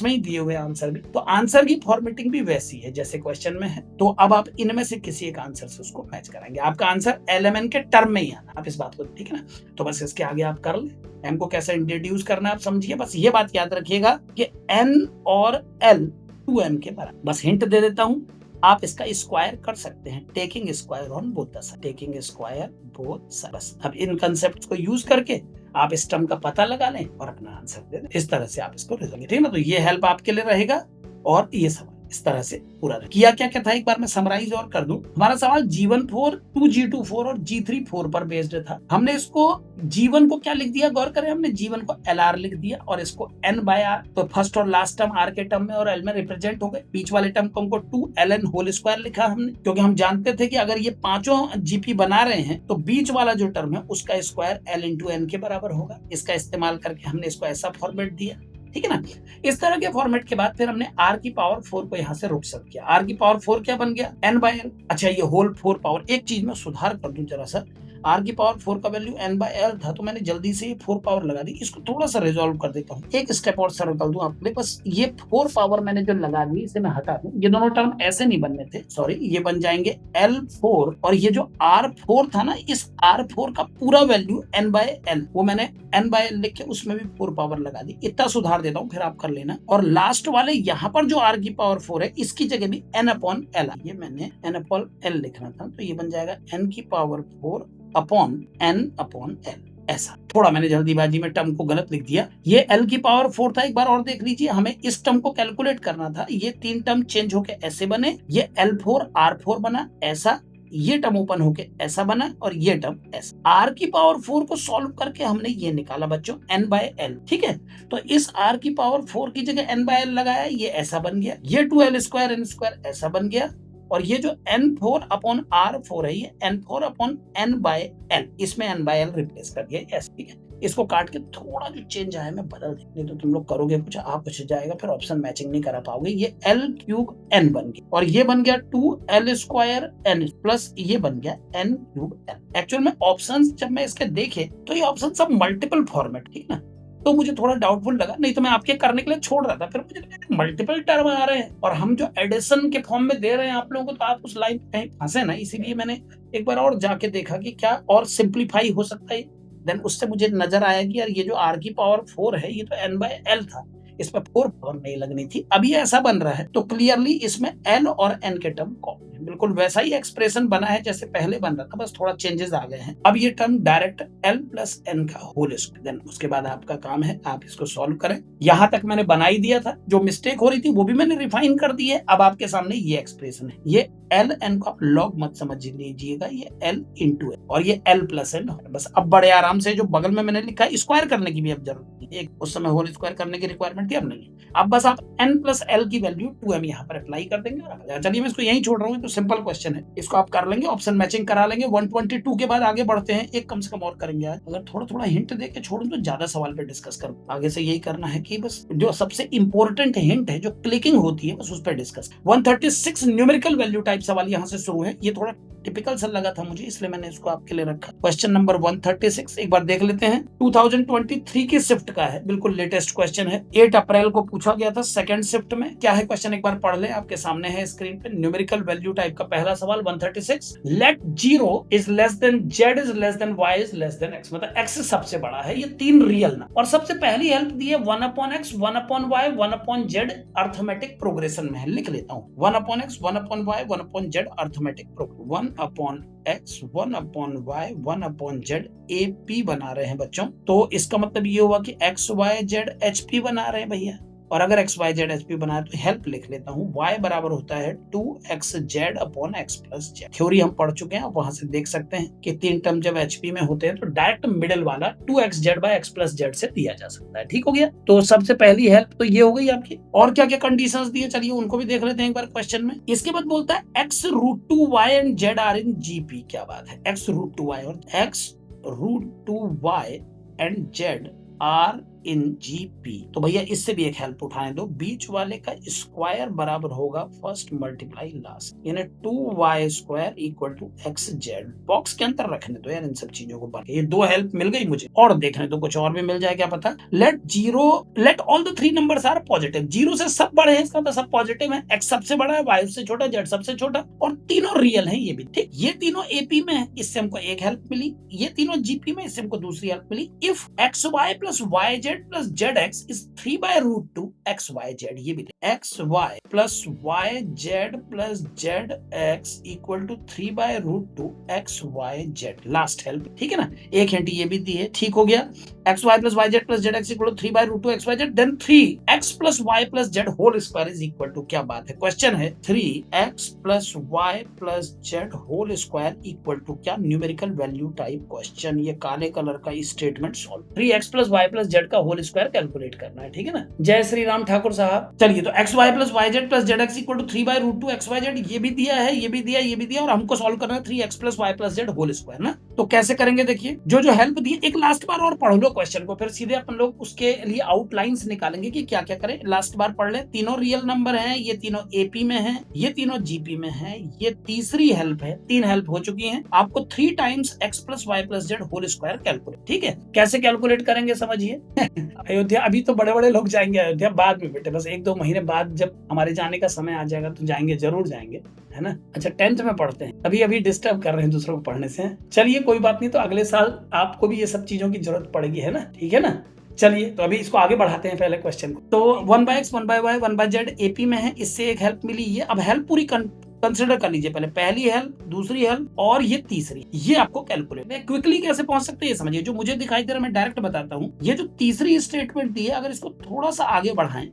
में ही दिए हुए आंसर भी, तो आंसर की फॉर्मेटिंग भी वैसी है जैसे क्वेश्चन में है। तो अब आप इनमें से किसी एक आंसर से उसको मैच कराएंगे, आपका आंसर LMN के टर्म में ही आना, आप इस बात को, ठीक है ना। तो बस इसके आगे आप कर ले, M को कैसे इंट्रोड्यूस करना आप समझिए। बस ये बात याद रखिएगा कि N और L 2M के बराबर। बस हिंट दे देता हूं, आप इसका स्क्वायर कर सकते हैं, taking square on both the side, taking square both side. अब इन कंसेप्ट्स को यूज करके आप इस टर्म का पता लगा लें और अपना आंसर दे दें। इस तरह से आप इसको रिजोल्व, ठीक है ना। तो ये हेल्प आपके लिए रहेगा और ये सवाल इस तरह से पूरा किया क्या क्या था, एक बार मैं समराइज और कर दूं। हमारा सवाल G1 4 2G2 4 और G3 4 पर बेस्ड था। हमने इसको G1 को क्या लिख दिया, गौर करें, हमने G1 को LR लिख दिया और इसको N/R, तो फर्स्ट और लास्ट टर्म R के टर्म में और L में रिप्रेजेंट हो गए। बीच वाले टर्म को हमको 2LN होल स्क्वायर लिखा हमने, क्योंकि हम जानते थे कि अगर ये पांचों GP बना रहे हैं तो बीच वाला जो टर्म है उसका स्क्वायर L इंटू N के बराबर होगा। इसका इस्तेमाल करके हमने इसको ऐसा फॉर्मेट दिया, ठीक है ना। इस तरह के फॉर्मेट के बाद फिर हमने r की पावर 4 को यहाँ से रिप्रेजेंट किया। r की पावर 4 क्या बन गया, n/l। अच्छा ये होल 4 पावर, एक चीज में सुधार कर दूं जरा सा, r की पावर 4 का वैल्यू n/l था, तो मैंने जल्दी से 4 पावर लगा दी। इसको थोड़ा सा रिजॉल्व कर देता हूँ, एक स्टेप और सरल कर दूं आपके लिए। बस ये 4 पावर मैंने जो लगा दी इसे मैं हटा दूं, ये दोनों टर्म ऐसे नहीं बनने थे, सॉरी, ये बन जाएंगे L4, और ये जो R4 था ना, इस R4 का पूरा वैल्यू n/l, वो मैंने n/l लिख के उसमें भी 4 पावर लगा दी। इतना सुधार देता हूँ, फिर आप कर लेना। और लास्ट वाले यहाँ पर जो r की पावर 4 है, इसकी जगह भी n/l, ये मैंने n/l लिखना था, तो ये बन जाएगा n की पावर 4 अपॉन n/l। ऐसा थोड़ा मैंने जल्दीबाजी में टर्म को गलत लिख दिया। ये l की पावर 4 था, एक बार और देख लीजिए, हमें इस टर्म को कैलकुलेट करना था। ये 3 टर्म चेंज होके ऐसे बने, ये L4 R4 बना ऐसा, ये टर्म ओपन होके ऐसा बना, और ये टर्म ऐसा। r की पावर 4 को सॉल्व करके हमने ये निकाला बच्चों n/l, ठीक है। तो इस r की पावर 4 की जगह n/l लगाया, ये ऐसा बन गया। ये 2l² n² ऐसा बन गया, और ये जो n4 अपॉन R4 है, ये n4 अपॉन n/l, इसमें n/l रिप्लेस कर दिया ऐसे, ठीक है। इसको काट के थोड़ा जो चेंज आया मैं बदल देंगे, तो तुम लोग करोगे कुछ, आप कुछ जाएगा, फिर ऑप्शन मैचिंग नहीं करा पाओगे। ये L³ n बन गया, और ये बन गया 2l² n प्लस ये बन गया n³ n। एक्चुअल में ऑप्शंस जब मैं इसके देखे तो ये ऑप्शन सब मल्टीपल फॉर्मेट, ठीक ना, तो मुझे थोड़ा डाउटफुल लगा, नहीं तो मैं आपके करने के लिए छोड़ रहा था। फिर मुझे लगा मल्टीपल टर्म आ रहे हैं और हम जो एडिशन के फॉर्म में दे रहे हैं आप लोगों को, तो आप उस लाइन कहीं फंसे ना, इसीलिए मैंने एक बार और जाके देखा कि क्या और सिंप्लीफाई हो सकता है। देन उससे मुझे नजर आया कि यार ये जो r की पावर 4 है, ये तो n/l था, इसमें 4 पावर नहीं लगनी थी। अब ये ऐसा बन रहा है, तो क्लियरली इसमें l और n के टर्म कॉमन है। बिल्कुल वैसा ही एक्सप्रेशन बना है जैसे पहले बन रहा था, बस थोड़ा चेंजेस आ गए हैं। अब ये term direct l plus n का होल स्क्वायर। देन उसके बाद आपका काम है आप इसको सॉल्व करें। यहां तक मैंने बना ही दिया था, जो मिस्टेक हो रही थी वो भी मैंने रिफाइन कर दी है। अब आपके सामने ये एक्सप्रेशन है, ये एल एन को आप लॉग मत समझ लीजिएगा, ये एल इंटू है और ये एल प्लस एन। बस अब बड़े आराम से जो बगल में मैंने लिखा है, स्क्वायर करने की भी अब जरूरत नहीं, एक उस समय होल स्क्वायर करने की रिक्वायरमेंट थी, अब नहीं। अब बस आप n प्लस एल की वैल्यू 2m यहाँ पर अप्लाई कर देंगे। चलिए मैं इसको यहीं छोड़ रहा हूँ, तो सिंपल क्वेश्चन है, इसको आप कर लेंगे, ऑप्शन मैचिंग करा लेंगे। 122 के बाद आगे बढ़ते हैं, एक कम से कम और करेंगे आज। अगर थोड़ा थोड़ा हिंट दे के छोड़ूं तो ज्यादा सवाल पे डिस्कस करूं। आगे से यही करना है कि बस जो सबसे इंपॉर्टेंट हिंट है, जो क्लिकिंग होती है, बस उस पर डिस्कस। 136 न्यूमेरिकल वैल्यू टाइप सवाल यहाँ से शुरू है। ये थोड़ा टिपिकल सा लगा था मुझे, इसलिए मैंने इसको आपके लिए रखा। क्वेश्चन नंबर 136 एक बार देख लेते हैं। 2023 की शिफ्ट का है, बिल्कुल लेटेस्ट क्वेश्चन है। 8 अप्रैल को पूछा गया था सेकंड शिफ्ट में। क्या है क्वेश्चन, एक बार पढ़ ले, आपके सामने है स्क्रीन पे। न्यूमेरिकल वैल्यू टाइप का पहला सवाल 136, let 0 is less than z is less than y is less than x, मतलब x सबसे बड़ा है। ये 3 रियल ना, और सबसे पहली हेल्प दी है 1/x 1/y 1/z arithmetic progression में है। लिख लेता हूँ 1/x 1/y 1/z arithmetic progression. 1/x 1/y 1/z AP बना रहे हैं बच्चों, तो इसका मतलब ये हुआ कि x y z HP बना रहे हैं भैया। और अगर x y z HP बनाए तो हेल्प लिख लेता हूँ, y बराबर होता है 2xz upon x plus z। Theory हम पढ़ चुके हैं, आप वहां से देख सकते हैं कि 3 टर्म जब HP में होते हैं तो डायरेक्ट मिडिल वाला 2xz bye x plus z से दिया जा सकता है। ठीक हो गया, तो सबसे पहली हेल्प तो ये हो गई आपकी। और क्या क्या कंडीशंस दिए, चलिए उनको भी देख लेते हैं एक बार क्वेश्चन में। इसके बाद बोलता है x√2y and z are in GP। क्या बात है, x√2y और x√2y and z are in GP। तो भैया इससे भी एक हेल्प उठाने दो, बीच वाले का स्क्वायर बराबर होगा फर्स्ट मल्टीप्लाई लास्ट, यानी 2y² equal to xz। Box के अंदर रखने दो यार इन सब चीजों को, ये 2 हेल्प मिल गई मुझे, और देखने तो कुछ और भी मिल जाए, क्या पता। Let all the 3 numbers are positive. 0 से सब बड़े हैं, इसका मतलब सब पॉजिटिव है। x सबसे बड़ा है, y से छोटा, z सबसे छोटा, और तीनों रियल है ये भी। ठीक, ये तीनों AP में है, इससे हमको एक हेल्प मिली। ये तीनों GP में, इससे हमको दूसरी हेल्प मिली। If xy plus yz plus zx is 3/√2 xyz। ये भी xy plus yz plus zx equal to 3/√2 xyz। Last help, ठीक है ना, एक हिंट ये भी दी है। ठीक हो गया, xy plus yz plus zx equal to 3/√2 xyz। Then 3x plus y plus z whole square is equal to, क्या बात है, क्वेश्चन है 3x plus y plus z whole square equal to क्या, न्यूमेरिकल वैल्यू टाइप क्वेश्चन। ये काले colour का statement solve. 3x plus y plus z का का होल स्क्वायर कैलकुलेट करना है, ठीक है ना। जय श्री राम ठाकुर साहब। चलिए, तो x y plus y z plus z x equal to 3/√2 x y z, ये भी दिया है, ये भी दिया, ये भी दिया, और हमको सॉल्व करना है 3x plus y plus z whole square ना। तो कैसे करेंगे, देखिए जो हेल्प दी, एक लास्ट बार और पढ़ लो क्वेश्चन को, फिर सीधे अपन लोग उसके लिए आउटलाइंस निकालेंगे कि क्या क्या करें। लास्ट बार पढ़ ले। तीनों रियल नंबर हैं, ये तीनों एपी में हैं, ये तीनों जीपी में हैं, ये तीसरी हेल्प है, 3 हेल्प हो चुकी हैं। आपको 3 times x plus y plus z whole square calculate, ठीक है। कैसे कैलकुलेट करेंगे समझिए। अयोध्या अभी तो बड़े बड़े लोग जाएंगे अयोध्या, बाद में बेटे, बस 1-2 महीने बाद जब हमारे जाने का समय आ जाएगा तो जाएंगे, जरूर जाएंगे, है ना। अच्छा 10th में पढ़ते हैं, अभी अभी डिस्टर्ब कर रहे हैं दूसरों को पढ़ने से। चलिए कोई बात नहीं, तो अगले साल आपको भी ये सब चीजों की जरूरत पड़ेगी, है ना, ठीक है ना। चलिए, तो अभी इसको आगे बढ़ाते हैं पहले क्वेश्चन को। तो 1/x 1/y 1/z एपी में है, इससे एक हेल्प मिली है। अब हेल्प पूरी कंसिडर कर लीजिए, पहले पहली हेल्प, दूसरी हेल्प और ये तीसरी, ये आपको कैलकुलेट है। क्विकली कैसे पहुंच सकते हैं ये समझिए। जो मुझे दिखाई दे रहा है मैं डायरेक्ट बताता हूँ। ये जो तीसरी स्टेटमेंट दी है, अगर इसको थोड़ा सा आगे बढ़ाएं,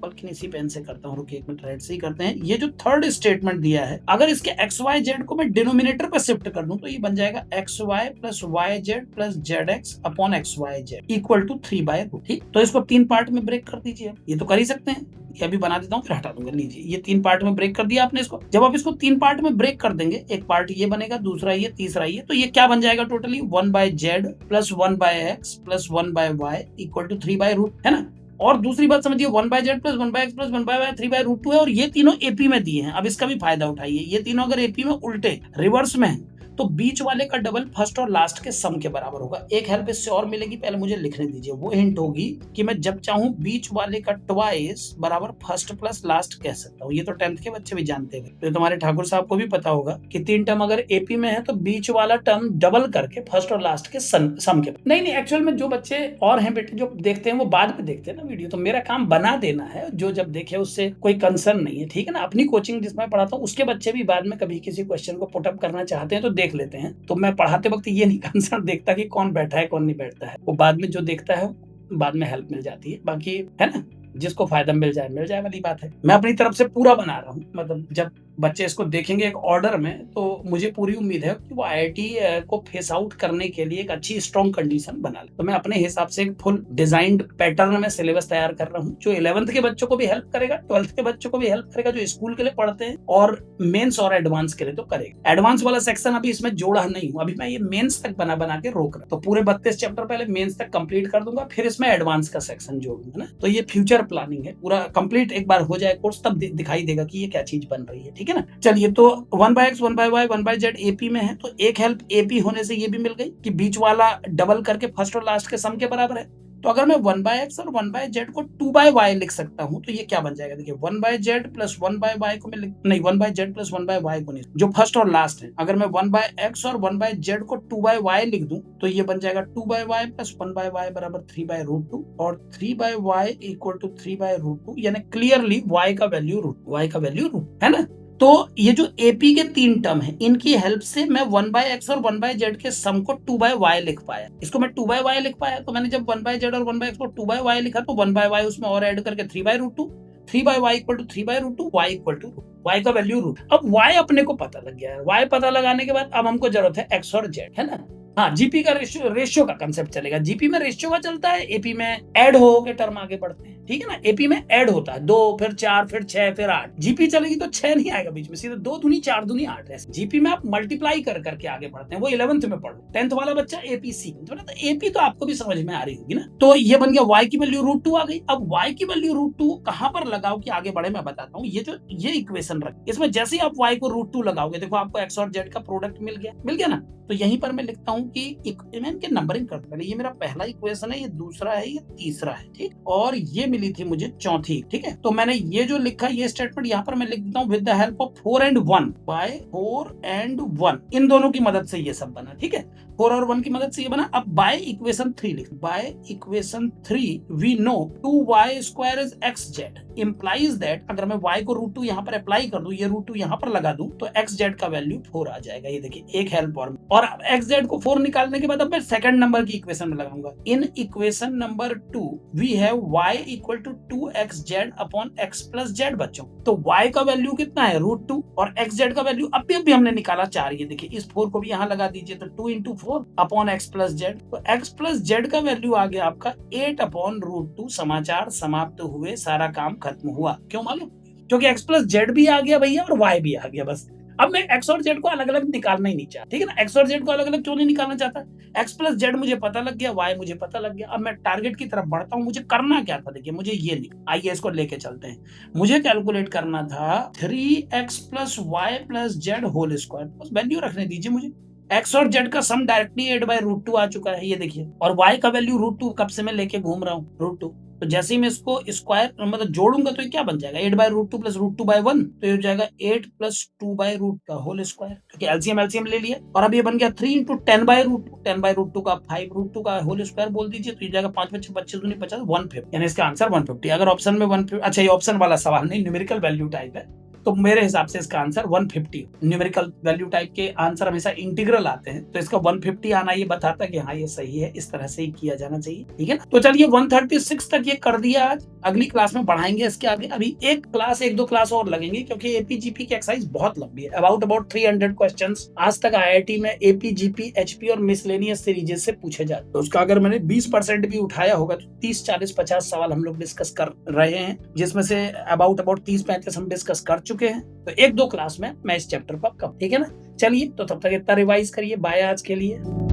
बल्कि इसी पेन से करता हूँ, रुकिए एक मिनट, राइट से ही करते हैं। ये जो थर्ड स्टेटमेंट दिया है, अगर इसके एक्स वाई जेड को मैं डिनोमिनेटर पर शिफ्ट कर दूं तो ये बन जाएगा x y plus y z plus z x upon x y z equal to 3/2। ठीक, तो इसको 3 पार्ट में ब्रेक कर दीजिए। ये तो कर ही सकते हैं, ये अभी बना देता हूँ फिर हटा दूंगा। लीजिए, ये 3 पार्ट में ब्रेक कर दिया आपने इसको। जब आप इसको 3 पार्ट में ब्रेक कर देंगे, एक पार्ट ये बनेगा, दूसरा ये, तीसरा ये, तो ये क्या बन जाएगा totally 1/z plus 1/x plus 1/y equal to 3/√, है ना। और दूसरी बात समझिए, 1/z plus 1/x plus 1/y 3/√2 है, और ये तीनों एपी में दिए हैं। अब इसका भी फायदा उठाइए, ये तीनों अगर एपी में उल्टे रिवर्स में है तो बीच वाले का डबल फर्स्ट और लास्ट के सम के बराबर होगा। एक हेल्प इससे और मिलेगी, पहले मुझे लिखने दीजिए। वो हिंट होगी कि मैं जब चाहूं बीच वाले का ट्वाइस बराबर फर्स्ट प्लस लास्ट कह सकता हूँ। ये तो 10th के बच्चे भी जानते हैं, तो तुम्हारे ठाकुर साहब को भी पता होगा कि 3 टर्म अगर एपी में है तो बीच वाला टर्म डबल करके फर्स्ट और लास्ट के सम के। नहीं, एक्चुअल में जो बच्चे और हैं बेटे जो देखते हैं वो बाद में देखते हैं ना वीडियो, तो मेरा काम बना देना है। जो जब देखे उससे कोई कंसर्न नहीं है, ठीक है ना। अपनी कोचिंग जिसमें पढ़ाता हूँ उसके बच्चे भी बाद में कभी किसी क्वेश्चन को पुटअप करना चाहते हैं तो देख लेते हैं। तो मैं पढ़ाते वक्त ये नहीं कंसर्न देखता कि कौन बैठा है कौन नहीं बैठता है, वो बाद में जो देखता है बाद में हेल्प मिल जाती है। बाकी है ना, जिसको फायदा मिल जाए वाली बात है। मैं अपनी तरफ से पूरा बना रहा हूँ, मतलब जब बच्चे इसको देखेंगे एक ऑर्डर में तो मुझे पूरी उम्मीद है कि वो आईआईटी को फेस आउट करने के लिए एक अच्छी स्ट्रॉन्ग कंडीशन बना ले। तो मैं अपने हिसाब से एक फुल डिजाइंड पैटर्न में सिलेबस तैयार कर रहा हूँ, जो 11th के बच्चों को भी हेल्प करेगा, 12th के बच्चों को भी हेल्प करेगा, जो स्कूल के लिए पढ़ते हैं, और मेंस और एडवांस के लिए तो करेगा। एडवांस वाला सेक्शन अभी इसमें जोड़ा नहीं हूँ, अभी मैं ये मेंस तक बना के रोक रहा हूँ। तो पूरे 32 चैप्टर पहले मेंस तक कंप्लीट कर दूंगा, फिर इसमें एडवांस का सेक्शन जोड़ूंगा ना। तो ये फ्यूचर प्लानिंग है, पूरा कंप्लीट एक बार हो जाए कोर्स तब दिखाई देगा कि ये क्या चीज बन रही है, ठीक है ना। चलिए, तो 1/x 1/y 1/z एपी में है, तो एक हेल्प एपी होने से ये भी मिल गई कि बीच वाला डबल करके फर्स्ट और लास्ट के सम के बराबर है। तो अगर मैं 1/x और 1/z को 2/y लिख सकता हूं तो ये क्या बन जाएगा, देखिए 1/z प्लस 1/y को मैं नहीं 1/z प्लस 1/y को नहीं, जो फर्स्ट और लास्ट है। अगर मैं 1/x और 1/z को 2/y लिख दूं तो ये बन जाएगा 2/y प्लस 1/y बराबर 3/√2 और 3/y इक्वल टू 3/√2, यानी क्लियरली y का वैल्यू रूट है ना। तो ये जो एपी के 3 टर्म है, इनकी हेल्प से मैं 1/x और 1/z के सम को 2/y लिख पाया। इसको मैं 2/y लिख पाया, तो मैंने जब 1/z और 1/x को 2/y लिखा तो 1/y उसमें और ऐड करके 3/√2, 3/y equal to 3/√2, y equal to y का वैल्यू रूट। अब y अपने को पता लग गया है। y पता लगाने के बाद अब हमको जरूरत है x और z, है ना। हाँ, जीपी का रेशियो का कंसेप्ट चलेगा। जीपी में रेशियो का चलता है, एपी में ऐड हो के टर्म आगे बढ़ते हैं, ठीक है ना। एपी में ऐड होता है 2 फिर 4 फिर 6 फिर 8। जीपी चलेगी तो 6 नहीं आएगा बीच में, सीधे 2 दूनी 4 दूनी 8 है। जीपी में आप मल्टीप्लाई कर करके आगे बढ़ते हैं, वो 11th में पढ़ो। 10th वाला बच्चा एपी सी, तो एपी तो आपको भी समझ में आ रही होगी ना। तो ये बन गया y की वैल्यू √2 आ गई। अब y की वैल्यू √2 कहां पर लगाओ कि आगे बढ़े, मैं बताता हूँ। ये इक्वेशन रख, इसमें जैसे ही आप y को √2 लगाओगे, देखो आपको x और z का प्रोडक्ट मिल गया ना। तो यहीं पर मैं लिखता हूँ कि मैं इनके नंबरिंग करता हूँ। ये मेरा पहला इक्वेशन है, ये दूसरा है, ये तीसरा है, ठीक। और ये मिली थी मुझे चौथी, ठीक है। तो मैंने ये जो लिखा ये स्टेटमेंट यहाँ पर मैं लिख देता हूँ with the help of 4 and 1 by 4 and 1, इन दोनों की मदद से ये सब बना, ठीक है। 4 और 1 की मदद से ये बना। अब बाय इक्वेशन 3 लिख, by equation 3 we know 2y² is xz implies that अगर मैं y को √2 यहाँ पर अप्लाई कर दूं, ये √2 यहाँ पर लगा दूं, तो xz का वैल्यू 4 आ जाएगा। ये देखिए एक हेल्प और xz को 4 4 निकालने के बाद अब मैं सेकंड नंबर की इक्वेशन में लगाऊंगा। In equation number 2 we have y equal to 2xz upon x plus z बच्चों। तो y का वैल्यू कितना है √2 और xz का वैल्यू अभी हमने निकाला 4। ये देखिए इस 4 को भी यहाँ लगा दीजिए तो 2 into 4 upon x plus Z. तो x प्लस जेड का वैल्यू आ गया आपका 8 अपॉन √2। समाचार समाप्त हुए, सारा काम खत्म हुआ। क्यों मालूम? क्योंकि x प्लस जेड भी आ गया भैया और y भी आ गया। बस अब मैं x और z को अलग अलग निकालना ही नहीं चाहता, ठीक है ना। x और z को अलग अलग क्यों नहीं निकालना चाहता? x प्लस जेड मुझे पता लग गया, y मुझे पता लग गया। अब मैं टारगेट की तरफ बढ़ता हूँ। मुझे करना क्या था? देखिए मुझे ये आइए इसको लेके चलते हैं। मुझे कैलकुलेट करना था 3x plus y plus z whole square. बस वैल्यू रखने दीजिए मुझे। x और z का सम डायरेक्टली 8/√2 आ चुका है, ये देखिए। और y का वैल्यू √2 कब से मैं लेके घूम रहा हूँ, √2। तो जैसे ही मैं इसको स्क्वायर मतलब जोड़ूंगा तो ये क्या बन जाएगा, 8/√2 प्लस √2/1। तो ये हो जाएगा 8 प्लस 2/√2 का होल स्क्वायर, क्योंकि एलसीएम ले लिया। और अब ये बन गया 3 इंटू 10/√2। 10/√2 का 5√2 का होल स्क्वायर बोल दीजिए। तो ये जाएगा 5 25 25 दूनी 50, 150। यानी इसका आंसर 150। अगर ऑप्शन में 150, अच्छा ये ऑप्शन वाला सवाल नहीं, न्यूमेरिकल वैल्यू टाइप है, तो मेरे हिसाब से इसका आंसर 150। न्यूमेरिकल वैल्यू टाइप के आंसर हमेशा इंटीग्रल आते हैं, तो इसका 150 आना ये बताता है कि हाँ ये सही है, इस तरह से ही किया जाना चाहिए, ठीक है ना। तो चलिए 136 तक ये कर दिया आज। अगली क्लास में बढ़ाएंगे इसके आगे। अभी एक दो क्लास और लगेंगे, क्योंकि एपीजीपी की एक्सरसाइज बहुत लंबी है। अबाउट 300 क्वेश्चंस आज तक आईआईटी में एपीजीपी, एचपी और मिसलेनियस सीरीज से पूछे जाते। तो उसका अगर मैंने 20% भी उठाया होगा तो 30 40 50 सवाल हम लोग डिस्कस कर रहे हैं, जिसमें से अबाउट 30 35 हम डिस्कस कर चुके हैं। तो 1-2 क्लास में मैं इस चैप्टर पर कब, ठीक है ना। चलिए तो तब तक इतना रिवाइज करिए। बाय आज के लिए।